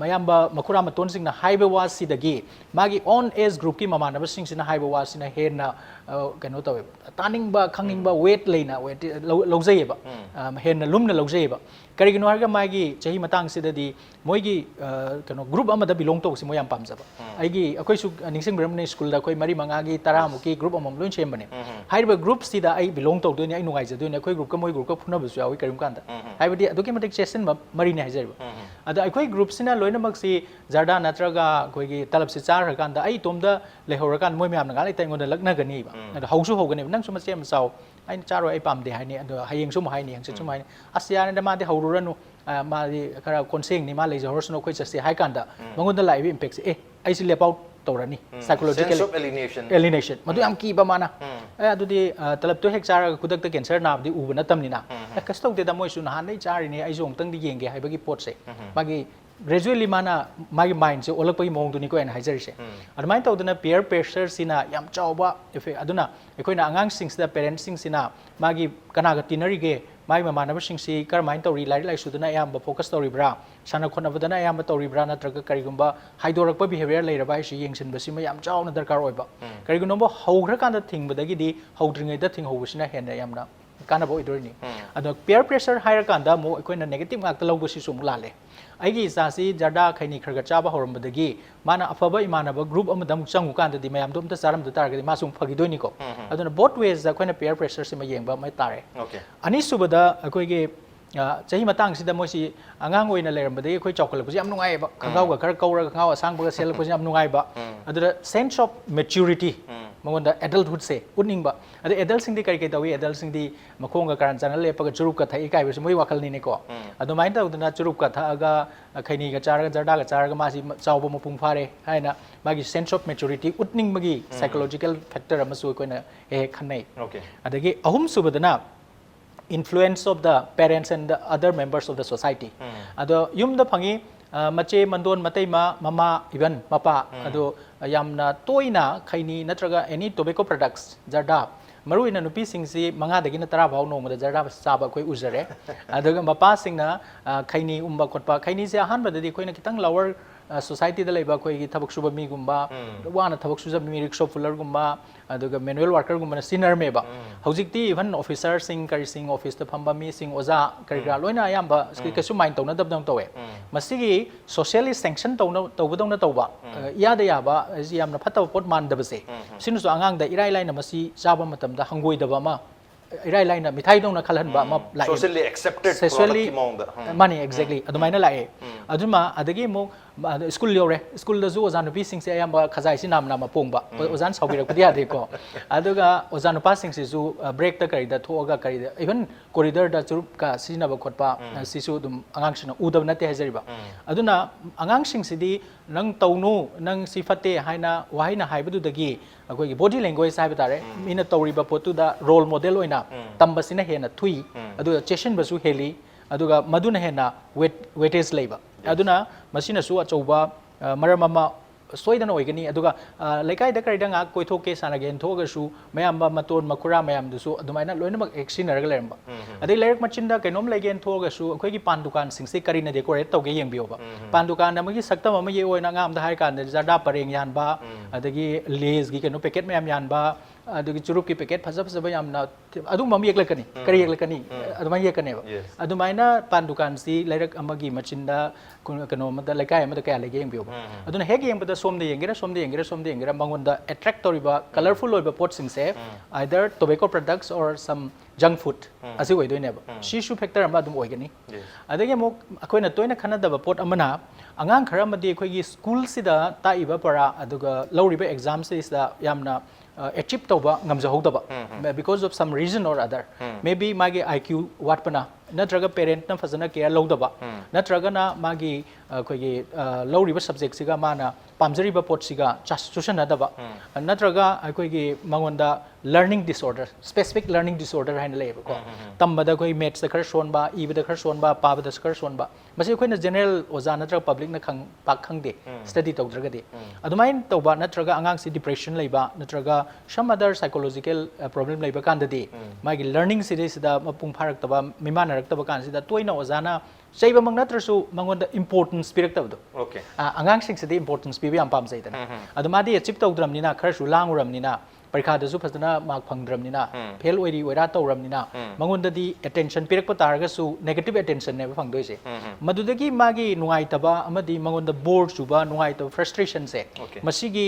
ꯃꯌꯥꯝꯕ ꯃꯈꯨꯔꯥ ꯃꯇꯣꯟꯁꯤꯡꯅ ꯍꯥꯏꯕ ꯋꯥꯁꯤꯗꯒꯤ ꯃꯥꯒꯤ ꯑꯣꯟ ꯑꯦꯖ ꯒ꯭ꯔꯨꯞꯀꯤ ꯃꯃꯥꯟꯅꯕꯁꯤꯡꯁꯤꯅ ꯍꯥꯏꯕ ꯋꯥꯁꯤꯅ ꯍꯦꯟꯅ ꯀꯩꯅꯣ ꯇꯧꯋꯦꯕ ꯇꯥꯅꯤꯡꯕ ꯈꯪꯅꯤꯡꯕ ꯋꯦꯠ ꯂꯩꯅ ꯂꯧꯖꯩꯌꯦꯕ ꯍꯦꯟꯅ ꯂꯨꯝꯅ ꯂꯧꯖꯩꯌꯦꯕ ꯀꯔꯤꯒꯤꯅꯣ ꯍꯥꯏꯔꯒ ꯃꯥꯒꯤ ꯆꯍꯤ ꯃꯇꯥꯡꯁꯤꯗꯗꯤ ꯃꯣꯏꯒꯤ ꯀꯩꯅꯣ ꯒ꯭ꯔꯨꯞ ꯑꯃꯗ ꯕꯤꯂꯣꯡ ꯇꯧꯕꯁꯤ ꯃꯣꯏ ꯌꯥꯝ ꯄꯥꯝꯖꯕ ꯑꯩꯈꯣꯏꯁꯨ ꯅꯤꯡꯁꯤꯡꯕꯤꯔꯝꯕꯅꯤ ꯁ꯭ꯀꯨꯜꯗ ꯑꯩꯈꯣꯏ 3-5ꯒꯤ 10ꯃꯨꯛꯀꯤ ꯒ꯭ꯔꯨꯞ ꯑꯃꯃꯝ ꯂꯣꯏ ꯁꯦꯝꯕꯅꯦ ꯍꯥꯏꯔꯤꯕ ꯒ꯭ꯔꯨꯞꯁꯤꯗ ꯑꯩ ꯕꯤꯂꯣꯡ ꯇꯧꯗꯣꯏꯅꯤ ꯑꯩ ꯅꯨꯡꯉꯥꯏꯖꯗꯣꯏꯅꯤ ꯑꯩꯈꯣꯏ ꯒ꯭ꯔꯨꯞꯀ ꯃꯣꯏ ꯒ꯭ꯔꯨꯞꯀ ꯐꯨꯅꯕꯁꯨ ꯌꯥꯎꯏ ꯀꯔꯤꯒꯨꯝꯕ ꯀꯥꯟꯗ ꯍꯥꯏꯕꯗꯤ ꯑꯗꯨꯛꯀꯤ ꯃꯇꯤꯛ ꯆꯦꯁꯤꯟꯕ ꯃꯔꯤꯅꯤ ꯍꯥꯏꯖꯔꯤꯕ ꯑꯗ ꯑꯩꯈꯣꯏ ꯒ꯭ꯔꯨꯞꯁꯤꯅ ꯂꯣꯏꯅꯃꯛꯁꯤ ꯖꯔꯗꯥ ꯅꯠꯇ꯭ꯔꯒ ꯑꯩꯈꯣꯏꯒꯤ ꯇꯂꯞꯁꯤ ꯆꯥꯈ꯭ꯔꯀꯥꯟꯗ ꯑꯩ ꯏꯇꯣꯝꯗ ꯂꯩꯍꯧꯔꯀꯥꯟꯗ ꯃꯣꯏ ꯃꯌꯥꯝꯅ ꯉꯥꯏꯍꯥꯛ ꯂꯩꯇ ꯑꯩꯉꯣꯟꯗ ꯂꯛꯅꯒꯅꯤꯕ ꯑꯗꯣ ꯍꯧꯁꯨ ꯍꯧꯒꯅꯦꯕ ꯅꯪꯁꯨ ꯃꯆꯦ ꯑꯃ ꯆꯥꯎ ꯑꯩꯅ ꯆꯥꯔꯣꯏ ꯑꯩ ꯄꯥꯝꯗꯦ ꯍꯥꯏꯅꯤ ꯑꯗꯣ ꯍꯌꯦꯡꯁꯨ ꯑꯃꯨꯛ ꯍꯥꯏꯅꯤ ꯍꯪꯆꯤꯠꯁꯨ ꯑꯃꯨꯛ ꯍꯥꯏꯅꯤ ꯑꯁ ꯌꯥꯔꯦꯗ ꯃꯥꯗꯤ ꯍꯧꯔꯨꯔꯅꯨ ꯃꯥꯗꯤ ꯈꯔ ꯀꯣꯟꯁꯦꯡꯅꯤ ꯃꯥ ꯂꯩꯖꯍꯧꯔꯁꯅꯨ ꯑꯩꯈꯣꯏ ꯆꯠꯁꯦ ꯍꯥꯏ ꯀꯥꯟꯗ ꯃꯉꯣꯟꯗ ꯂꯥꯛꯏꯕ ꯏꯝꯄꯦꯛꯁꯦ ꯑꯩꯁꯤ ꯂꯦꯞ ꯑꯥꯎꯠ ꯇꯧꯔꯅꯤ ꯁꯥꯏꯀꯣꯂꯣꯖꯤꯀꯦꯜ ꯑꯦꯂꯤꯅꯦꯁꯟ ꯃꯗꯨ ꯌꯥꯝ ꯀꯤꯕ ꯃꯥꯅ ꯑꯗꯨꯗꯤ ꯇꯂꯞꯇꯣ ꯍꯦꯛ ꯆꯥꯔꯒ ꯈꯨꯗꯛꯇ ꯀꯦꯟꯁꯔ ꯅꯥꯕꯗꯤ ꯎꯕ ꯅꯠꯇꯕꯅꯤꯅ ꯀꯩꯁꯨ ꯇꯧꯗꯦꯗ ꯃꯣꯏꯁꯨ ꯅꯍꯥꯟꯗꯩ ꯆꯥꯔꯤꯅꯦ ꯑꯩꯁꯨ ꯑꯃꯨꯛꯇꯪꯗꯤ ꯌꯦꯡꯒꯦ ꯍꯥꯏꯕꯒꯤ ꯄꯣꯠꯁꯦ ꯃꯥꯒꯤ ꯒ꯭ꯔꯦꯖꯨꯋꯦꯂꯤ ꯃꯥꯅ ꯃꯥꯒꯤ ꯃꯥꯏꯟꯁꯦ ꯑꯣꯜꯂꯛꯄꯒꯤ ꯃꯑꯣꯡꯗꯨꯅꯤꯀꯣ ꯑꯩꯅ ꯍꯥꯏꯖꯔꯤꯁꯦ ꯑꯗꯨꯃꯥꯏꯅ ꯇꯧꯗꯅ ꯄꯤꯌꯔ ꯄ꯭ꯔꯦꯁꯔꯁꯤꯅ ꯌꯥꯝ ꯆꯥꯎꯕ ꯏꯐꯦꯛ ꯑꯗꯨꯅ ꯑꯩꯈꯣꯏꯅ ꯑꯉꯥꯡꯁꯤꯡꯁꯤꯗ ꯄꯦꯔꯦꯟꯠꯁꯤꯡꯁꯤꯅ ꯃꯥꯒꯤ ꯀꯅꯥꯒ ꯇꯤꯟꯅꯔꯤꯒꯦ ꯃꯥꯒꯤ ꯃꯃꯥꯟꯅꯕꯁꯤꯡꯁꯤ ꯀꯔꯝꯍꯥꯏꯅ ꯇꯧꯔꯤ ꯂꯥꯏꯔꯤꯛ ꯂꯥꯏꯁꯨꯗꯅ ꯑꯌꯥꯝꯕ ꯐꯣꯀꯁ ꯇꯧꯔꯤꯕ꯭ꯔꯥ ꯁꯥꯟꯅ ꯈꯣꯠꯅꯕꯗꯅ ꯑꯌꯥꯝꯕ ꯇꯧꯔꯤꯕ꯭ꯔꯥ ꯅꯠꯇ꯭ꯔꯒ ꯀꯔꯤꯒꯨꯝꯕ ꯍꯥꯏꯗꯣꯔꯛꯄ ꯕꯤꯍꯦꯕꯤꯌꯔ ꯂꯩꯔꯕ ꯍꯥꯏꯁꯤ ꯌꯦꯡꯁꯤꯟꯕꯁꯤꯃ ꯌꯥꯝ ꯆꯥꯎꯅ ꯗꯔꯀꯥꯔ ꯑꯣꯏꯕ ꯀꯔꯤꯒꯨꯝꯕ ꯍꯧꯈ꯭ꯔꯀꯥꯟꯗ ꯊꯤꯡꯕꯗꯒꯤꯗꯤ ꯍꯧꯗ꯭ꯔꯤꯉꯩꯗ ꯊꯤꯡꯍꯧꯕꯁꯤꯅ ꯍꯦꯟꯅ ꯌꯥꯝꯅ ꯀꯥꯟꯅꯕ ꯑꯣꯏꯗꯣꯏꯅꯤ ꯑꯗꯣ ꯄꯤꯌꯔ ꯄ꯭ꯔꯦꯁꯔ ꯍꯥꯏꯔꯀꯥꯟꯗ ꯑꯃꯨꯛ ꯑꯩꯈꯣꯏꯅ ꯅꯦꯒꯦꯇꯤቭ ꯉꯥꯛꯇ ꯂꯧꯕꯁꯤꯁꯨ ꯑꯃꯨꯛ ꯂꯥꯜꯂꯦ ꯑꯩꯒꯤ ꯏꯆꯥꯁꯤ ꯖꯔꯗꯥ ꯈꯩꯅꯤ ꯈꯔ ꯆꯥꯕ ꯍꯧꯔꯝꯕꯗꯒꯤ ꯃꯥꯅ ꯑꯐꯕ ꯏꯃꯥꯟꯅꯕ ꯒ꯭ꯔꯨꯞ ꯑꯃꯗ ꯑꯃꯨꯛ ꯆꯪꯉꯨ ꯀꯥꯟꯗꯗꯤ ꯃꯌꯥꯝꯗꯣ ꯑꯝꯇ ꯆꯥꯔꯝꯗ ꯇꯥꯔꯒꯗꯤ ꯃꯥꯁꯨ ꯑꯃꯨꯛ ꯐꯈꯤꯗꯣꯏꯅꯤꯀꯣ ꯑꯗꯨꯅ ꯕꯣꯠ ꯋꯦꯖꯗ ꯑꯩꯈꯣꯏꯅ ꯄꯤꯌꯔ ꯄ꯭ꯔꯦꯁꯔꯁꯤꯃ ꯌꯦꯡꯕ ꯑꯃ ꯇꯥꯔꯦ ꯑꯅꯤꯁꯨꯕꯗ ꯑꯩꯈꯣꯏꯒꯤ ꯆꯍꯤ ꯃꯇꯥꯡꯁꯤꯗ ꯃꯣꯏꯁꯤ ꯑꯉꯥꯡ ꯑꯣꯏꯅ ꯂꯩꯔꯝꯕꯗꯒꯤ ꯑꯩꯈꯣꯏ ꯆꯥꯎꯈꯠꯂꯛꯄꯁꯤ ꯌꯥꯝ ꯅꯨꯡꯉꯥꯏꯌꯦꯕ ꯈꯪꯒꯥꯎꯒ ꯈꯔ ꯀꯧꯔꯒ ꯈꯪꯒꯥꯎ ꯑꯁꯥꯡꯕꯒ ꯁꯦꯠꯂꯛꯄꯁꯤ ꯌꯥꯝ ꯅꯨꯡꯉꯥꯏꯕ ꯑꯗꯨꯗ ꯁꯦꯟꯁ ꯑꯣꯐ ꯃꯦꯆꯨꯔꯤꯇꯤ ꯃꯉꯣꯟꯗ ꯑꯦꯗꯜꯠꯍꯨꯗꯁꯦ ꯎꯠꯅꯤꯡꯕ ꯑꯗ ꯑꯦꯗꯜꯠꯁꯤꯡꯗꯤ ꯀꯔꯤ ꯇꯧꯏ ꯑꯦꯗꯜꯠꯁꯤꯡꯗꯤ ꯃꯈꯣꯡꯒ ꯀꯥꯔꯟ ꯆꯥꯅ ꯂꯦꯞꯄꯒ ꯆꯨꯔꯨꯞꯀ ꯊꯛꯏ ꯀꯥꯏꯕꯁꯤ ꯃꯣꯏ ꯋꯥꯈꯜꯅꯤꯅꯦꯀꯣ ꯑꯗꯨꯃꯥꯏꯅ ꯇꯧꯗꯅ ꯆꯨꯔꯨꯞꯀ ꯊꯛꯑꯒ ꯈꯩꯅꯤꯒ ꯆꯥꯔꯒ ꯖꯔꯗꯥꯒ ꯆꯥꯔꯒ ꯃꯥꯁꯤ ꯆꯥꯎꯕ ꯃꯄꯨꯡ ꯐꯥꯔꯦ ꯍꯥꯏꯅ ꯃꯥꯒꯤ ꯁꯦꯟꯁ ꯑꯣꯐ ꯃꯦꯆꯨꯔꯤꯇꯤ ꯎꯠꯅꯤꯡꯕꯒꯤ ꯁꯥꯏꯀꯣꯂꯣꯖꯤꯀꯦꯜ ꯐꯦꯛꯇꯔ ꯑꯃꯁꯨ ꯑꯩꯈꯣꯏꯅ ꯍꯦꯛ ꯈꯟꯅꯩ ꯑꯗꯒꯤ ꯑꯍꯨꯝꯁꯨꯕꯗꯅ influence of the parents and the other members of the society ado yumda phangi mache mandon mataima mama even mapa ado yamna toina khaini natraga any tobacco products jarda maruina nupi singsi manga dagina tara bhaw nongmada jarda chaba koi ujare aduga mapa singna khaini umba khotpa khaini se ahan badadi koina kitang lower society da laiba koi thabak suba mi gumba wana thabak suba mi rickshaw fuller gumba aduga manual worker gumba senior meba hojikti even officer sing kari sing office ta phamba mi sing oza kari gra loina ayamba kesu mind tawna dabdang tawe masigi socially sanction tawna tawbadawna tawba iyada yaba yamna phataba pot mandabase sinu so angang da irai laina masi chaba matam da hangoi daba ma irai laina mithai dawna khalhanba ma like socially accepted socially money exactly adumaina lae aduma adagi mo school yore school da zu ozan nupi sing se ayamba khazai si nam nama pongba ozan saubirak pudi ade ko aduga ozan nupa sing se zu break ta kari da thoga kari da even corridor da churup ka sina ba khotpa sisu dum angang sina udab na te hajariba aduna angang sing sidi nang tawnu nang sifate haina wahaina haibadu dagi akoi body language haiba tare mina tawriba potu da role model oina tambasina hena thui aduga cheshin basu heli aduga maduna hena weightage leiba aduna masina su achouba maramama soidana oigani aduga laikai da kaida nga koithoke sanagen thogasu mayam maton makura mayam dusu adumaina loinamak exineraga leramba adai lerak machinda kainom legen thogasu akhoi gi pan dukan singse karina decorate tawge yengbioba pan dukan amagi saktam ama ye oina ngam da hai kan jada pareng yan ba adagi lays gi kaino packet mayam yan ba adagi churup ki packet phasa phasa ba yamna adu mami yeklakani kari yeklakani adumai yekane ba adumaina pan dukan si lerak amagi machinda kano mada laikai amada kaya lege yengbioba aduna hege yembada somde yengera mangonda attract toriba colorful oiba pot singse either tobacco products or some junk food asi oidoineba shishu factor amba dum oigani adage mo akoina toina khanadaba pot amana angang khara madi akoigi school sida taiba para aduga lawriba exam sida yamna achieve toba ngamjahogdaba because of some reason or other maybe magi IQ watpana natraga parent na fazana care lawdaba natraga na magi akoigi lawriba subject siga mana pamjariba pot siga chasusan adaba natraga akoigi mangonda learning disorder specific learning disorder haina leba ko tambada koi maths da khar sonba ibada khar sonba pabada khar sonba masi koina general oza natraga public na khang pak khangde study tawdraga de adumain tawba natraga angang si depression leiba natraga some other psychological problem leiba kandadi magi learning series da mapung pharak taba mimana rak taba kan sida toina oza na chaiba mang natrasu mangonda importance pirak tabdo okay angang sing sida importance pibi am pam zaitana adumadi achieve tawdramnina khar su languramnina parikha dasu phasana mark phangdramnina fail oiri oira tawramnina mangonda di attention pirak pa taraga su negative attention ne phangdoi se madudagi magi nungai taba amadi mangonda bored suba nungai to frustration se masigi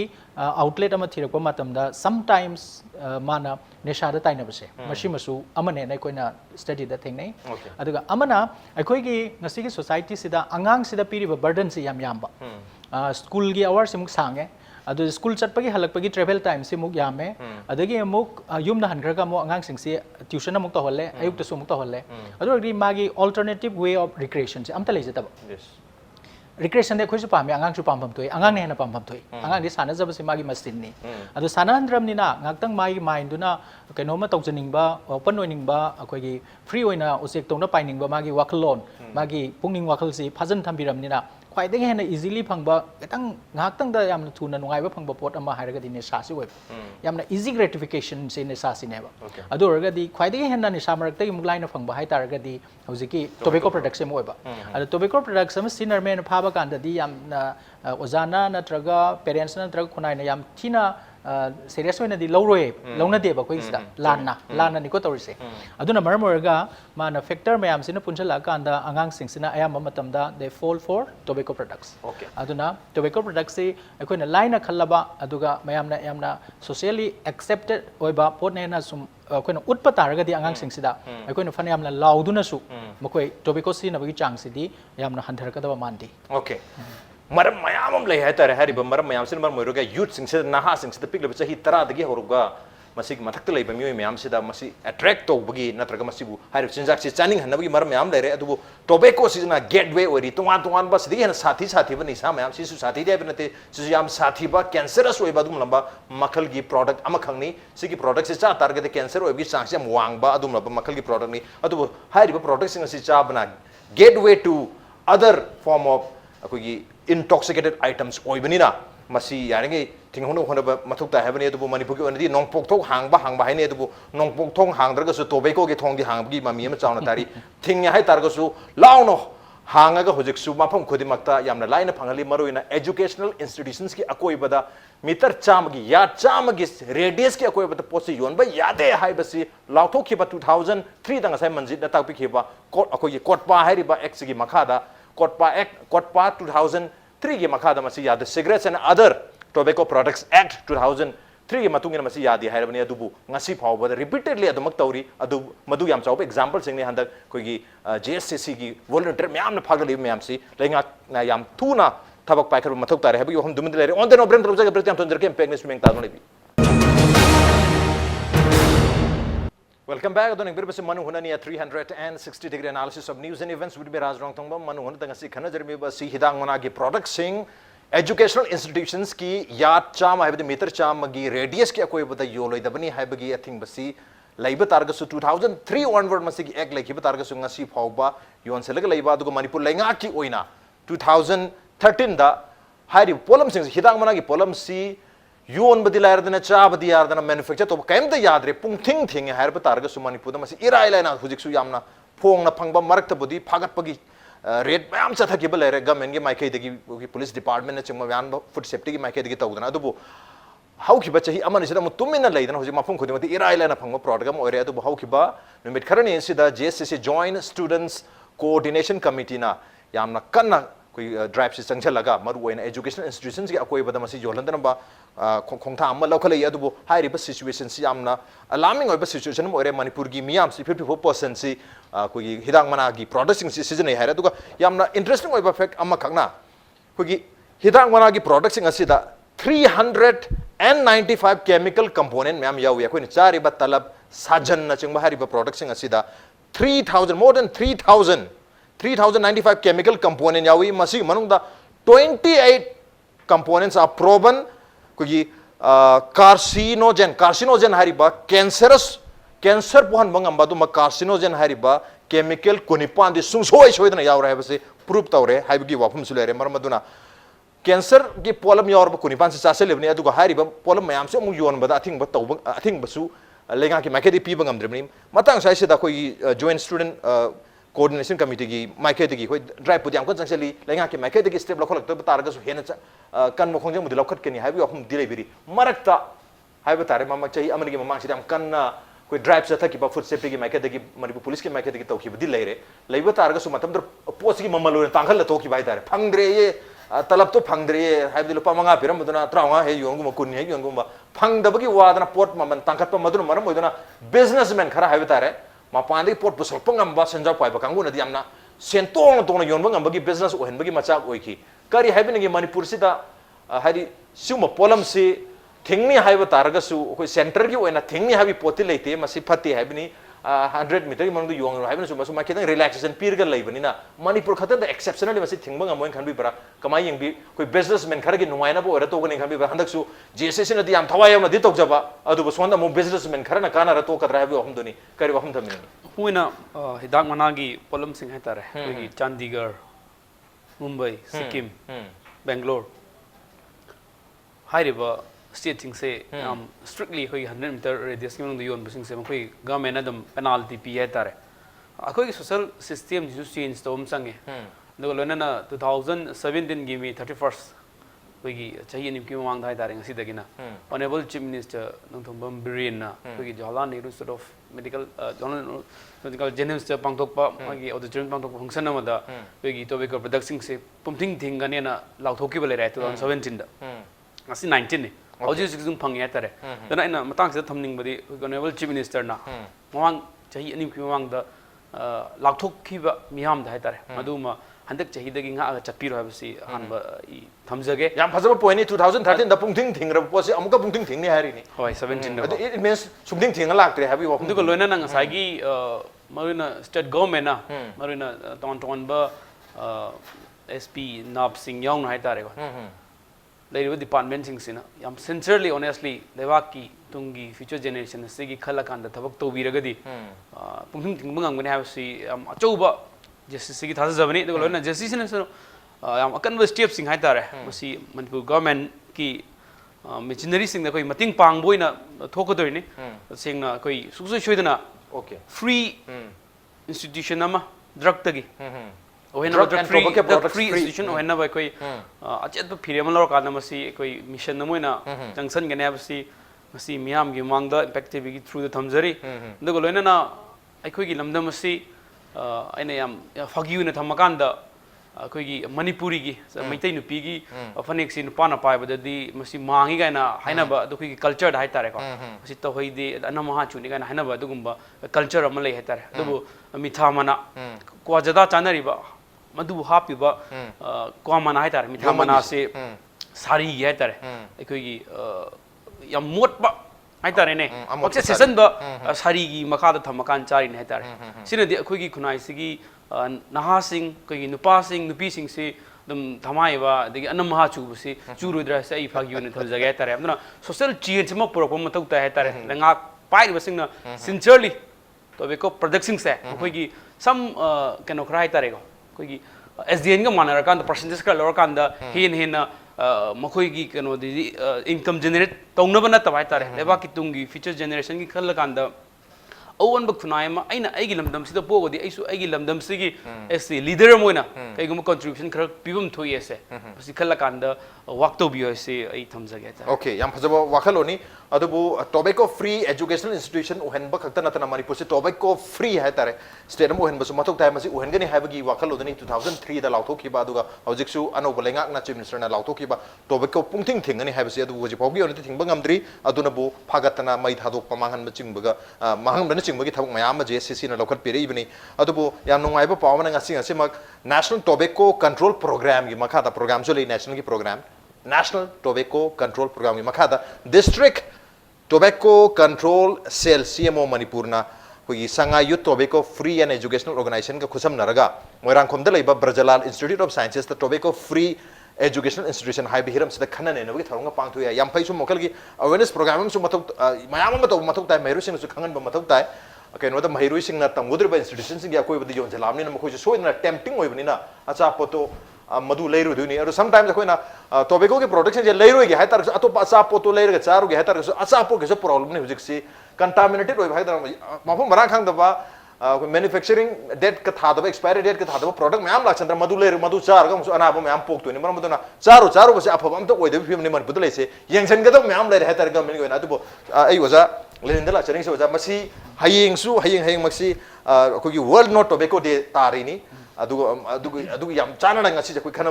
outlet ama thirakpa matamda sometimes mana nesha da taina base mashi masu amane nai koina study da thingnai aduga amana akoi gi ngasi gi society sida angang sida piriba burden se yam yamba school gi hours muk sange adu school chatpagi halakpagi travel time se muk yame adagi muk yumna hangraga mo angang singse tuition amuk to holle ayuk to sumuk to holle adu ri magi alternative way of recreation se amta leje taba yes recreation de khoisu pam angang chu pam toi angang ne na pam toi angang di sana jaba se magi machine ni adu sana andram ni na ngaktang magi mind duna kainoma tawjaning ba open oining ba akoi gi free oina oject tona paining ba magi wakalon magi pungning wakal si phajan thambiram ni na khwaideng hena easily phangba ketang ngaktang da yamna thuna nungai ba phangba pot ama hairaga dine sa si oi yamna easy gratification se ne sa si ne ba adu oraga di khwaideng hena ni samarak ta muk line phangba hai taraga di hojiki tobacco products em oi ba adu tobacco products am sinner men phaba kan da di yamna ozana natraga parents natraga khunai na yam thina serious oina di lawroi lawna de ba koi sida lana ni ko tawrise aduna maram oraga mana factor mayam sina punsala kan da angang sing sina ayam matam da they fall for tobacco products aduna tobacco products se akoina line khallaba aduga mayamna yamna socially accepted oiba pot ne na sum akoina utpa taraga di angang sing sida akoina fana yamna lauduna su makoi tobacco si na bagi chang sidi yamna handharaka da mandi okay maram mayam lay hai tar hari maram mayam sin mar moiroga youth sing se naha sing se pikle chahi tara dagi horuga masig mathak lay ba mioi mayam se da masi attract to bagi natraga masibu hari chinjak se chaning hanabagi maram mayam lay re adu tobacco si na gateway ori tungan bas digi na sathi ba ni sa mayam si su sathi de bnate si yam sathi ba cancerous oi ba dum lamba makal gi product ama khangni sigi product se cha target cancer oi bi chance am wang ba adum lamba makal gi product ni adu hari ba product sing si cha bana gateway to other form of akogi intoxicated items oibanina masi yaringe thinghono honaba mathukta habani adubu manipur gi onadi nongpok thok hangba haine adubu nongpok thong hangdraga su tobacco gi thong gi hanggi mami ama chauna tari thingya hai targa su launo hangaga hojik su mafam khodimakta yamna laina phangali maroina educational institutions ki akoibada meter chamagi ya chamagi radius ki akoibada posi yonba yade hai basi lauthok khiba 2003 danga sai manjit na takpi khiba court akogi court pa hairiba x gi makhada court pa 2003 gi makhada masi yade cigarettes and other tobacco products act 2003 gi matungina masi yade hairabani adubu ngasi phawba repeatedly adumak tawri adu madu yam chawba example singni handak koigi JSCC gi volunteer myam na phagli myam si lenga na yam tuna thabak paikar mathuk tare habi hom dumid lere on the no brand robja ga pratyam tonjer ke impact news meng ta no lebi welcome back adon bir base manu hunani 360 degree analysis of news and events with me Raj Nongthombam manu hun tanga si khana jermi ba si hidang mana gi products sing educational institutions ki yat cham hai meter cham gi radius ki akoi bada yoloi dabani hai bagi I think basi laiba targa su 2003 onward masi gi ek laiba targa su ngasi phawba yon selag laiba du manipur lainga ki oina 2013 da hari polam sing hidang mana gi polam si yon badi lair dana cha badi yar dana manufacture to kaim da yadre pung thing thing har ba targa su Manipur da masi irai laina hujik su yamna phong na phangba marak ta budi phagat pagi red mayam cha thaki ba laire government gi maikai dagi police department na chingma yan food safety gi maikai dagi tawdana adubu hauki ba chahi amani sida mutumina leidana hujik mafung khudi mati irai laina phangba program oire adubu hauki ba numit kharani sida JSCC joint students coordination committee na yamna kanna koi drive si changchalaga maru oina educational institutions gi akoi ba da masi yolandana ba khongtha amma lokhale adubu high riba situation si yamna alarming oiba situation mo ore Manipur gi miyam si 54% si koi hidang mana gi products si season hai aduga yamna interesting oiba fact amma khangna koi hidang mana gi products asida 395 chemical component myam yawi koi chari ba talab sajan na chingba hariba products asida 3000 more than 3095 chemical component yawi masi manung da 28 components are proven koi carcinogen hariba cancer pohan bangam badu ma carcinogen hariba chemical kunipan di sungsoi soidana yaw rahe base proof tawre haibgi wafum sulere marmaduna cancer gi polam yaw ba kunipan sa selebni aduga hariba polam mayam se mu yon bada athing ba taw athing basu lenga ki makedi pi bangam dremni matang sai se da koi joint student coordination committee gi maikedi gi hoi drive pudi am ko changseli lenga ki maikedi gi step lokholak to targa su hena kan mo khongjang mudi lokhat keni haibi ahum dilai biri marakta haiba tare mama chai amani gi mamang sidam kan koi drive sa thaki ba food safety gi maikedi gi Manipur police gi maikedi gi tawki budi laire leiba targa su matam dar post gi mamalo tangkhal la toki bai tare phangdre ye talab to phangdre ye haibi lupa manga piram muduna traunga he yongum kun he yongum ba phangdabagi wadana pot maman tangkhat pa maduna maram moduna businessman khara haiba tare mapandi pot busol pangam ba senja pai ba kangu na diamna sentong tong na yon bangam bagi business ohen bagi macha oiki kari haibin gi Manipur sida hari suma polam si thingni haiba targa su koi center gi oina thingni habi poti leite masi phati haibini 100 meter gi mangdu yong haibin su masu maketang relaxation period leibani na Manipur khata da exceptionally masi thingba ngamoin khanbi bara kamai yengbi koi businessman khara gi numaina bo ora to gani khanbi bara handak su JSCC na diam thawai na di tok jaba adu bo sonda mo businessman khara na kana ra to kadra habi hom doni kari wahum thamni huina hidang managi polam sing hatare koi Chandigarh Mumbai Sikkim Bangalore hairiba state thing se strictly hoi 100 meter radius ki mangdu yon busing se koi government adam penalty pi hatare akoi social system ju change to umsange do lona na 2017 gi mi 31st koi gi chahi nim ki mang dai tare ngasi dagina honorable chief minister Nongthombam Birena koi gi Jawaharlal Nehru Institute of medical General pangtok pa magi auditorium pangtok function amada koi gi tobacco production se pumthing thing gane na lauthoki bale rai 2017 da asi 19 ne auji sing phangya tare dana ina matang se thamning badi honorable chief minister na mawang chahi anim ki mawang da lauthoki ba miyam da tare maduma handak chahi dagi nga chapiro habsi hanba thamjage yam phajaba point 2013 da pungthing thingra posi amuka pungthing thing ni hari ni hoi 17 da it means sumthing thing laktre habi wa duko loina na ngasagi marina state government na marina ton ba SP Nab Singh Yong hai tare ko leriba department sing sina yam sincerely honestly lewaki tungi future generation sigi khala kan da thabak to biragadi pungthing thing bangam gani habsi am achouba JSCC ki thasa jabani duko loina JSCC na so yam akan step sing hai tare masi Manipur government ki machinery sing da koi mating pang boina thokodoi ni sing na koi suksu shoidana okay free institution ama drug tagi drug and tobacco products free institution ohena ba koi achet ba phire malor ka na masi koi mission na moina junction gane absi masi miam gi mangda effective gi through the thamjari dugo loina na aikoi gi lamdam masi aina yam fagiu na thamakan da koi gi Manipuri gi maitai nupi gi phanek si nupa na pai ba di masi mangi ga na haina ba du koi culture da hai tare ko masi to hoi de anamaha chuni ga na haina ba dugumba culture amalai hai tare dubu mitha mana kwa jada chanari ba madu happy ba kwa mana hai tare mitha mana se sari gi hai tare koi gi yam mot ba hai tare ne okse session ba sari gi makha da thamakan chari ne hai tare sina di koi gi khunai sigi naha sing koi nupa sing nupi sing se dum thamai ba de anam ha chu se churu dra se ai phagi ne thal jaga tare amna social change ma pro pom tau ta tare langa pai ba sing na sincerely to be ko production se koi gi some kano krai tare ko koi gi SDN ga manara kan percentage ka lor kan da hin makhoi gi kano di income generate tongna bana ta bai tare leba ki tungi future generation gi khal kan da awan ba khunai ma aina aigi lamdam sida pogo di aisu aigi lamdam sigi SC leader moina kai gum contribution khar pibum thoi ese si khal kan da work to bi ese ai thamja ga ta okay yam phajaba wakhaloni adubu tobacco free educational institution uhen ba khakta natana manipur se tobacco free hai tare state mo uhen ba su mathok tai masi uhen gani hai bagi wakhalodani 2003 da lauthok ki ba aduga hojiksu anoba lengak na chief minister na lauthok ki ba tobacco pungthing thingani hai basi adu hoji pawgi oni thingba ngamdri aduna bu phagatana mai thadok pamangan ba chingbaga mahang ba chingba gi thabuk mayam ma JSCC na lokhat pere ibni adubu yam nungai ba pawmana ngasi ngasi mak national tobacco control program gi makha da program so le national gi program national tobacco control program gi makha da district tobacco control cell CMO Manipur na hogi sanga youth tobacco free and educational organization ka khusam naraga moirangkhom da leiba Brajalal Institute of Sciences the tobacco free educational institution hai bihiram sida khana ne nogi tharunga pangthu ya yam phai su mokal gi awareness program su mathok mayam ma to mathok tai mairu sing su khangan ba mathok tai keno da MAHEIROI sing na tamudri ba institution sing ya koi badi jon jalamni na mokoi so na tempting oi bani na acha poto madu leiru duni aro sometimes koi na tobacco ke production je leiru ge hai tar ato acha poto leiru ge charu ge hai tar acha po ge so problem ne hujik si contaminated oi bhai dar mafum marang khang da ba manufacturing date ka thada ba expiry date ka thada ba product myam la chandra madu leiru madu char ga so ana ba myam pok to ni mar maduna charu ba se apha am to oi de phim ne man budle se yengsen ga da myam leiru hai tar ga men go na tu ai waza Lenin dala charing se waza masi hayeng su hayeng masi ko gi world not tobacco day tari ni adu yam chana na ngasi koi khana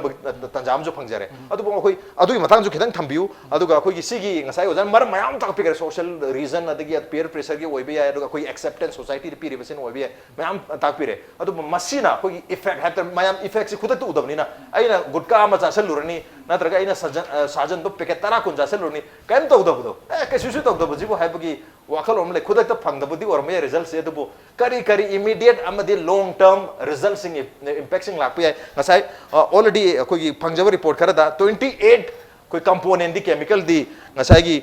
tanjam jo phangjare adu bo koi adu matang jo khidang thambiu adu ga koi gi sigi ngasai waza mar mayam tak pikar social reason adagi peer pressure gi oibe ya adu koi acceptance society pi revision oibe mayam tak pire adu masina koi effect hatter mayam effect si khudak tu udabni na aina gutka ma cha salurani natraga aina sajan do packet tara kun ja salurani kaim to udabu ke susu to udabu jibo haibagi wakhal omle khudak ta phangdabudi orme result se adu kari immediate amadi long term results in impacting lakpi ngasai already koi phangjaba report khara da 28 koi component di chemical di ngasai gi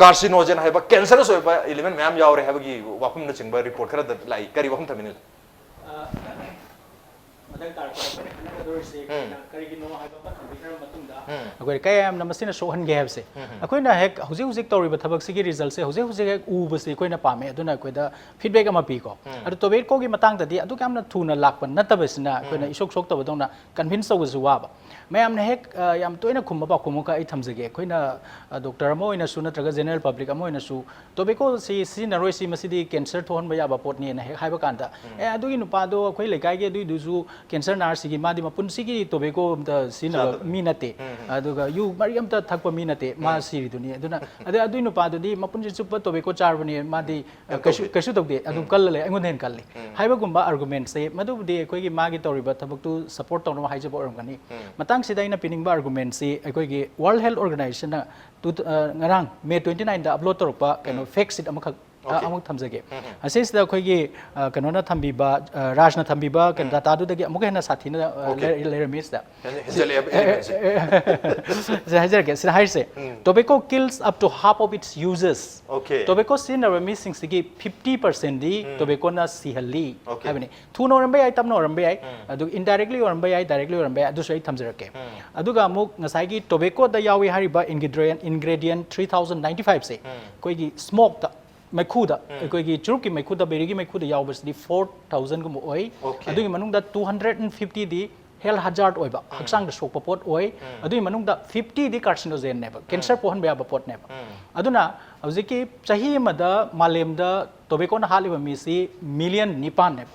carcinogen haiba cancerous hoiba element mayam yaure haibagi wapum na chingba report khara da lai kari wapum thamini madang tar ko se kari gi no haiba ba thambikra matungda akoi kayam namasina sohan ge habse akoi na hek huzik tori ba thabak sigi result se huzik hek u ba se koi na pame aduna koi da feedback ama pi ko adu tobet ko gi matang da di adu kam na thuna lakpa natabasina koi na isok sok tabadong na convince tawzu wa ba mayam na hek yam toina khumba ba khumuka ai thamjage koi na doctor amo ina su natraga general public amo ina su tobacco si naroi si masidi cancer thon ba ya ba pot ni na hek haiba kanta adu gi nupa do koi lekai ge du su cancer nar sigi madi mapun sigi tobacco da sina mi nate aduga yu mariam ta thakpa mi nate ma siri duni aduna adu nupa do di mapun ji chupa tobacco charbani madi kasu tokde adu kallale angon hen kalle haiba gumba argument se madu de koi gi magi toriba thabak tu support tawno haijaba organi matang sida ina piningba argument se koi gi world health organization na ngarang May 29 da upload torpa kano fake sheet amakak amuk thamjage asisda khoi gi kanona thambiba rajna thambiba kan data du dagi amuk hena sathina lermis da hajar ke sir haise tobacco kills up to half of its users tobacco sin are missing sigi 50% di tobacco na sihalli habani thuno rambai ai tamno rambai ai adu indirectly rambai ai directly rambai adu sai thamjarake aduga amuk ngasai gi tobacco da yawi hariba ingredient 3095 se koi gi smoke da Maikuda, koi churuk ki maikuda berigi maikuda yaubas di 4,000 gum oi. Adu manung da 250 di health hazard oi ba. Haksang da sok pot oi. Adu manung da 50 di carcinogen neba. Cancer pohan ba pot neba. Aduna awziki chahi mada malem da tobacco na hali ba misi million nipan neba.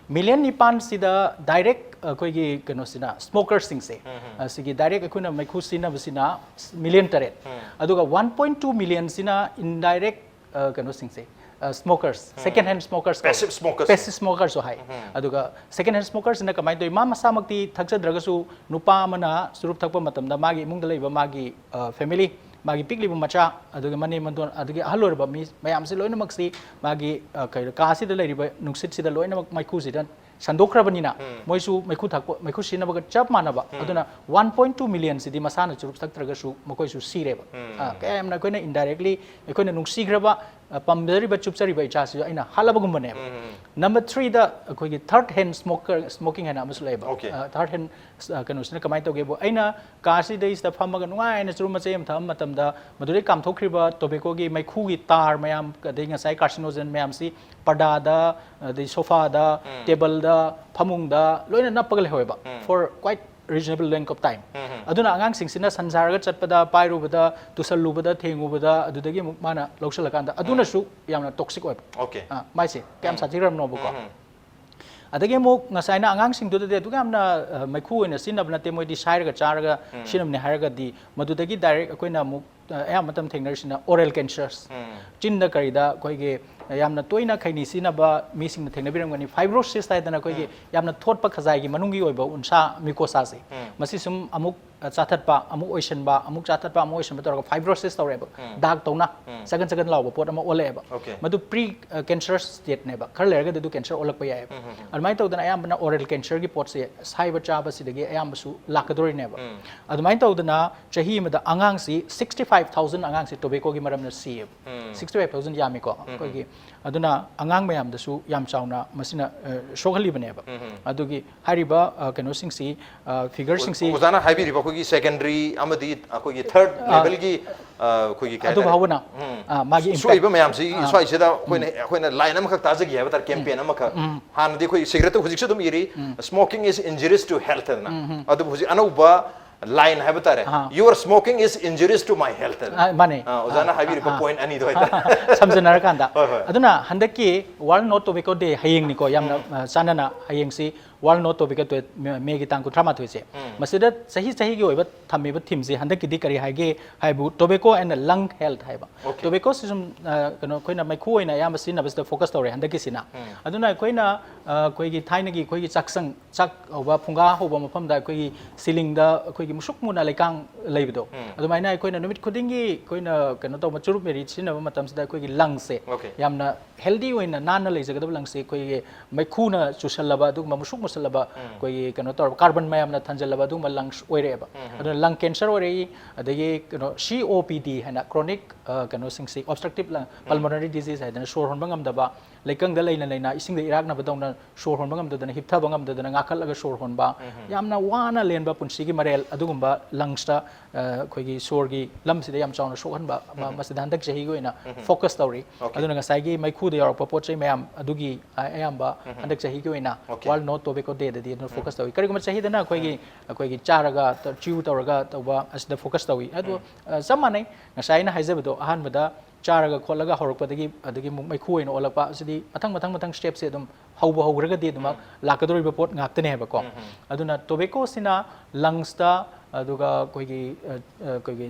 Million nipan sida direct koi gi kano sina smokers sing se. Sigi direct akuna maiku sina basina million taret. Aduga 1.2 million sina indirect kano sing se smokers second hand smokers passive smokers so hai aduga second hand smokers na kamai doi mama samakti thakjadraga su nupa mana surup thakpa matamda magi imung da leiba magi family magi pikli macha aduga mani mandon aduga halor ba mi mayam se loina maksi magi ka si da leiba nuksit si da loina maiku si dan sandokrabanina moisu maiku sina baga chap manaba aduna 1.2 million sidi masana churup saktraga su mokoi su sireba kayam na koina indirectly koina nungsi graba pamdari ba chupsari ba icha si aina halabagum bane Number 3 da koi third hand smoking hena amus leba Okay. third hand kanu sina kamai to ge bo aina ka si dei sta phama ga ngai na churu ma chem tham matam da madure kam thokriba tobacco gi mai khu gi tar mayam ka dei nga sai carcinogen mayam si pada da the sofa da table da phamung da loina napagal hoiba for quite reasonable length of time aduna angang sing sina sanjar ga chatpada pairu bada tusallu bada thengu bada adudagi muk mana loksal kanda aduna su yamna toxic oib Okay. mai se kam sajiram no bu ko adagi muk ngasai na angang sing du de du gamna maikhu ina sinab na te moi di sai ga char ga sinam ne har ga di madudagi direct akoina muk ayam matam thengnar sina oral cancers chin da karida koi ge yamna toina khaini sinaba mi sing na thengna biram gani fibrosis tai dana koi ge yamna thot pa khazai gi manungi oiba unsa mucosa se masi sum amuk chathat pa amuk ocean ba amuk chathat pa amuk ocean ba tor fibrosis tawreba dag tawna sagan law pot ama ole ba madu pre cancerous state ne ba khar lerga du cancer olak pa yai almai tawdana ayam bana oral cancer gi pot se saiba chaba sidagi ayam su lakadori ne ba admai tawdana chahi ma da angang si 65000 angang si tobacco gi maram na si 65000 yami ko ko gi aduna angang mayam da su yam chauna masina shogali bane ba adugi hariba kano sing si figure sing si uzana haibi riba ko gi secondary amadi ko gi third level gi ko gi adu bhavana magi impact soi ba mayam si soi sida koina line am khak ta jagi ha tar campaign am kha han di ko cigarette hujik se dum iri smoking is injurious to health na adu hujik anauba line hai batare your smoking is injurious to my health mane ozana haibi riba point ani do ita samjana kanda aduna handaki world no tobacco day hayeng ni ko yamna sanana hayeng si world no tobacco to me gi tang ku thrama thoise masida sahi gi oiba thammi ba thim si handaki di kari haige haibu tobacco and lung health haiba tobacco system kano koina mai khu oina yam sin na focus tore handaki sina aduna koina koi gi thaina gi koi gi chaksang chak oba phunga hoba mafam da koi gi ceiling da koi gi musuk muna lekang leibdo adumaina koina numit khudingi koina kano to machurup meri sina ba matam sida koi gi lung se yamna healthy oina nana leijagadab lung se koi gi mai khu na chusallaba du musuk musalaba koi gi kano to carbon mayam na thanjalaba du lungs oireba aduna lung cancer ore adagi kano COPD hana chronic kano sing si obstructive pulmonary disease haidana shor honba ngamdaba lekang da leina ising da irak na badona shor honba ngamdana hiptha bangam da ngakal aga shor honba yamna wana lenba punsi gi marel adugumba lungs ta koi gi shor gi lam sida yam chauna shokhanba masida handak jahi go ina focus story aduna ngasai gi mai khu da yorok pa pot chai mayam adugi ayamba handak jahi go ina wal no tobacco day da di focus story kari gum chahi dana koi gi charaga chiu tawraga tawba asida focus story adu samane ngasai na haijabado ahan bada charaga kholaga horokpadagi adagi mai khu ina olakpa asidi mathang step se dum hauga di dum lakadori ba pot ngaktane heba ko aduna tobacco sina lungs ta aduga koigi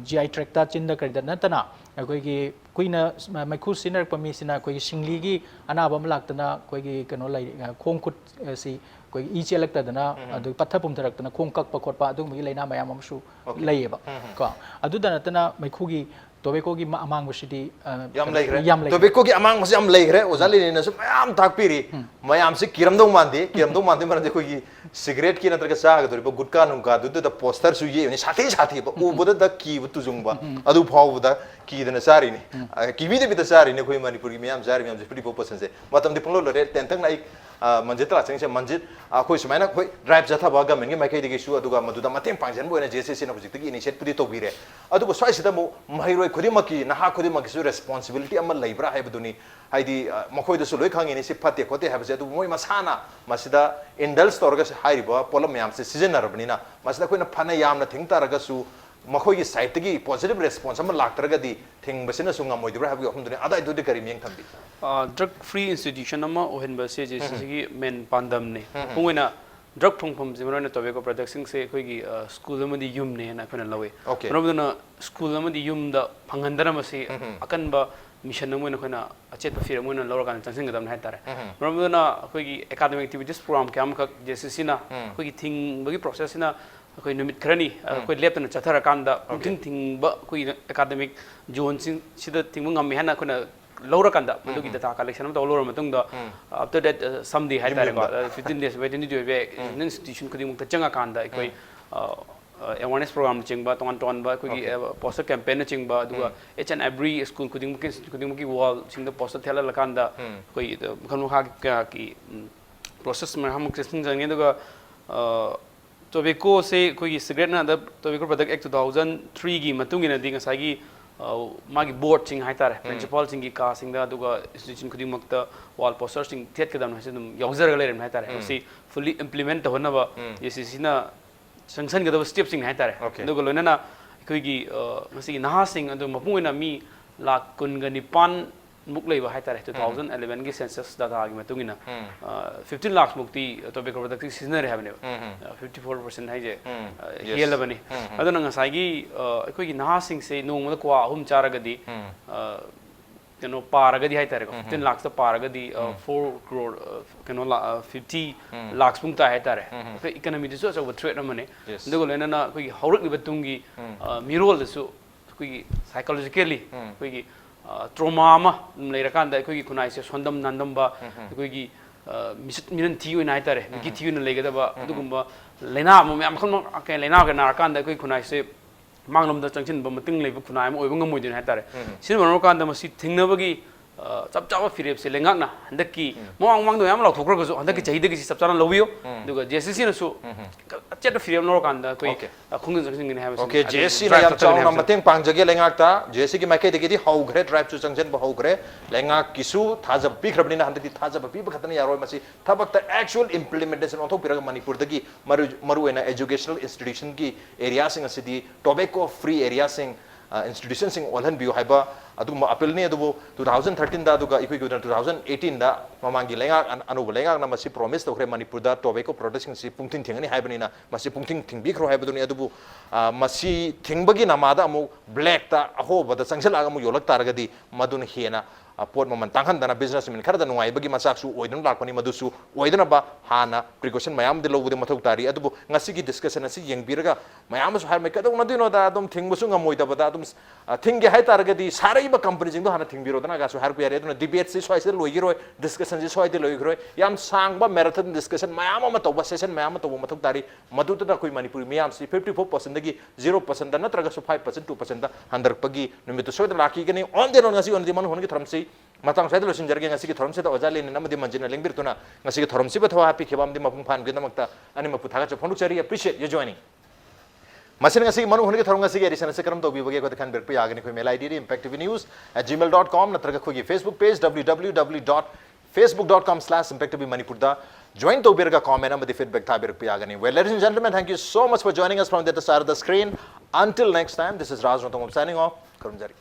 GI tract ta chinda karida natana koigi kuina mai khu sinar pami sina koigi singli gi anaba malaktana koigi kano lai khongkut si koi I chelakta dana adu pathapum tharakta khong kak pa khotpa adu mi leina mayam amsu leiba ko adu dana tana mai khu gi tobacco gi amang wasidi yam leigre tobacco gi amang mas yam leigre ozali ne su mayam thakpiri mayam se kiramdong mande marande ko gi cigarette ki natraga sa ga doriba gutka nungka du da poster su ye ni sathi ba u boda da ki bu tujungba adu phau da ki dana sari ni ki bi de sari ne koi manipur gi mayam sari mayam 50% se matam di punglo lore tentang nai manjit la chang se manjit khoi sumaina khoi drive jatha ba ga men gi makai de su aduga maduda mateng pangjan boina JSCC na hujik gi initiate pudi to bire adugo swai sida mo mahiroi khudimaki naha khudimaki su responsibility amal leibra haibaduni haidi makhoi da su loi khangi ni si phate khote haibase adu moi masana masida indulge torga se haiba polam mayam se season narabnina masida khoina phana yamna thing taraga su makhoi gi side gi positive response amal laktarga di thing basina su ngamoi dibra habi humduni ada idu de kari meng thambi drug free institution ama ohenba se JSCC gi men pandam ne pungena drug thongpham jimrona tobacco product sing se khoi gi school amadi yum ne na khona lawe romduna school amadi yum da phangandara masi akanba mission amuna khona achet pa fira amuna lawra kan changsing gadam hai tare romduna khoi gi academic activities program kam ka JSCC na khoi gi thing bagi process na khoi numit khrani khoi lep na chathara kanda thing ba khoi academic zone sing sida thing ngam me hana khona lower kanda madugi data collection to lower matung da after that someday hai tare ko 15 days waiting to be institution kudi mukta changa kanda koi awareness program chingba ton poster campaign chingba duga each and every school kuding wall chingda poster thela lakanda koi khanu ha ki process में हम कृष्ण जंगे दुगा tobacco से कोई cigarette ना the tobacco product act 2003 की मतुंग की नदी का सागी मागी board चिंग हाई तारे principal चिंग की का सिंग दा दुगा institution खुदी मक्ता wall poster चिंग थियत के दाम है तुम यूजर गले रहे हाई तारे उसी fully implement होना बा ये सीसी ना संगठन के दो step चिंग हाई तारे दुगा लोना ना कोई की मसी नहा सिंग अदो मपुंग ना मी लाख कुन पान मुकले बा हाई तारे 2011 की census data आगे मतुंग ना 15 लाख मुक्ति tobacco product सीजन रहे बने 54% है जे ये ला बने अदो ना सागी कोई की नहा सिंग से नो मतलब को हम चार गदी कनो पार गदी हाई तारे को 10 लाख तो पार गदी 4 crore कनो 50 लाख मुक्ता हाई तारे फिर इकोनॉमी दिसो सब थ्रेट मने दुगो लेना ना कोई हौरक लिबतुंगी मिरोल दिसो कोई साइकोलॉजिकली कोई की trauma ma leirakan koi kunai se sondam nandam ba koi gi minan thiu nai tare gi thiu na lega da ba dugumba lena mo am khon ke lena ga na kan da koi kunai se manglom da changchin ba mating leiba kunai mo oibang ngoi din hai tare sin ban kan da ma si thingna ba gi chap chap firep se lengak na handak ki mo ang mang do yam law thokra ga so handak ki chai de gi chap chap na lobiyo duga JSCC na so chet firep no kan da koi khung jang ni ha ba okay JSCC na yam chaw na mateng pang jage lengak ta JSCC ki makai de gi hau gre drive chu changchen ba hau gre lengak kisu thaja bi khrabni na handak ki thaja ba bi ba khatani yaroi masi thabak ta actual implementation on thok piraga manipur da gi maru ena educational institution ki area sing asidi tobacco free area sing institution sing olhan biu haiba aduma appeal ne adubo 2013 da aduga ikoi 2018 da mamangi lenga anu lenga na masi promise to kre manipur da tobacco production si pungtin thingani haibani na masi pungtin thingbi khro haibaduni adubu masi thingbagi namada amu black ta aho bada changsel aga mu yolak taragadi madun hena pot maman tanghan dana business min khara da nuai bagi masak su oidun lakpani madusu oiduna ba hana precaution mayam de lobu de mathok tari adubu ngasi gi discussion asi yengbiraga mayam su har me kadong nadino da adum thingbusu ngamoi da bada adum thingi hai taragadi sarai ba company jing do hana thingbiro dana ga su har ku yare aduna debate si soise loigiroi discussion si soide loigiroi yam sang ba marathon discussion mayam ma to ba session mayam to mathok tari madu da koi manipur mayam si 54% dagi 0% da natraga su 5% 2% da handar pagi numitu soida laki gani on de ngasi on de man hon gi thamsi matang sai losin jarge ngasi ki thorom se da ojale ni namadi manjina lengbir tuna ngasi ki thorom si ba thawa happy khebam di mapung phan gena makta ani mapu thaga cha phonuk chari appreciate you joining masin ngasi ki manu hone ki thorom ngasi ki edition se karam to bi bage ko khan ber pe agani ko mail id impactvnews@gmail.com natraga ko gi facebook page www.facebook.com/impactvmanipur da join to berga comment amadi feedback tha ber pe agani well ladies and gentlemen thank you so much for joining us from the other side of the screen until next time this is Raj Nongthombam signing off karum jari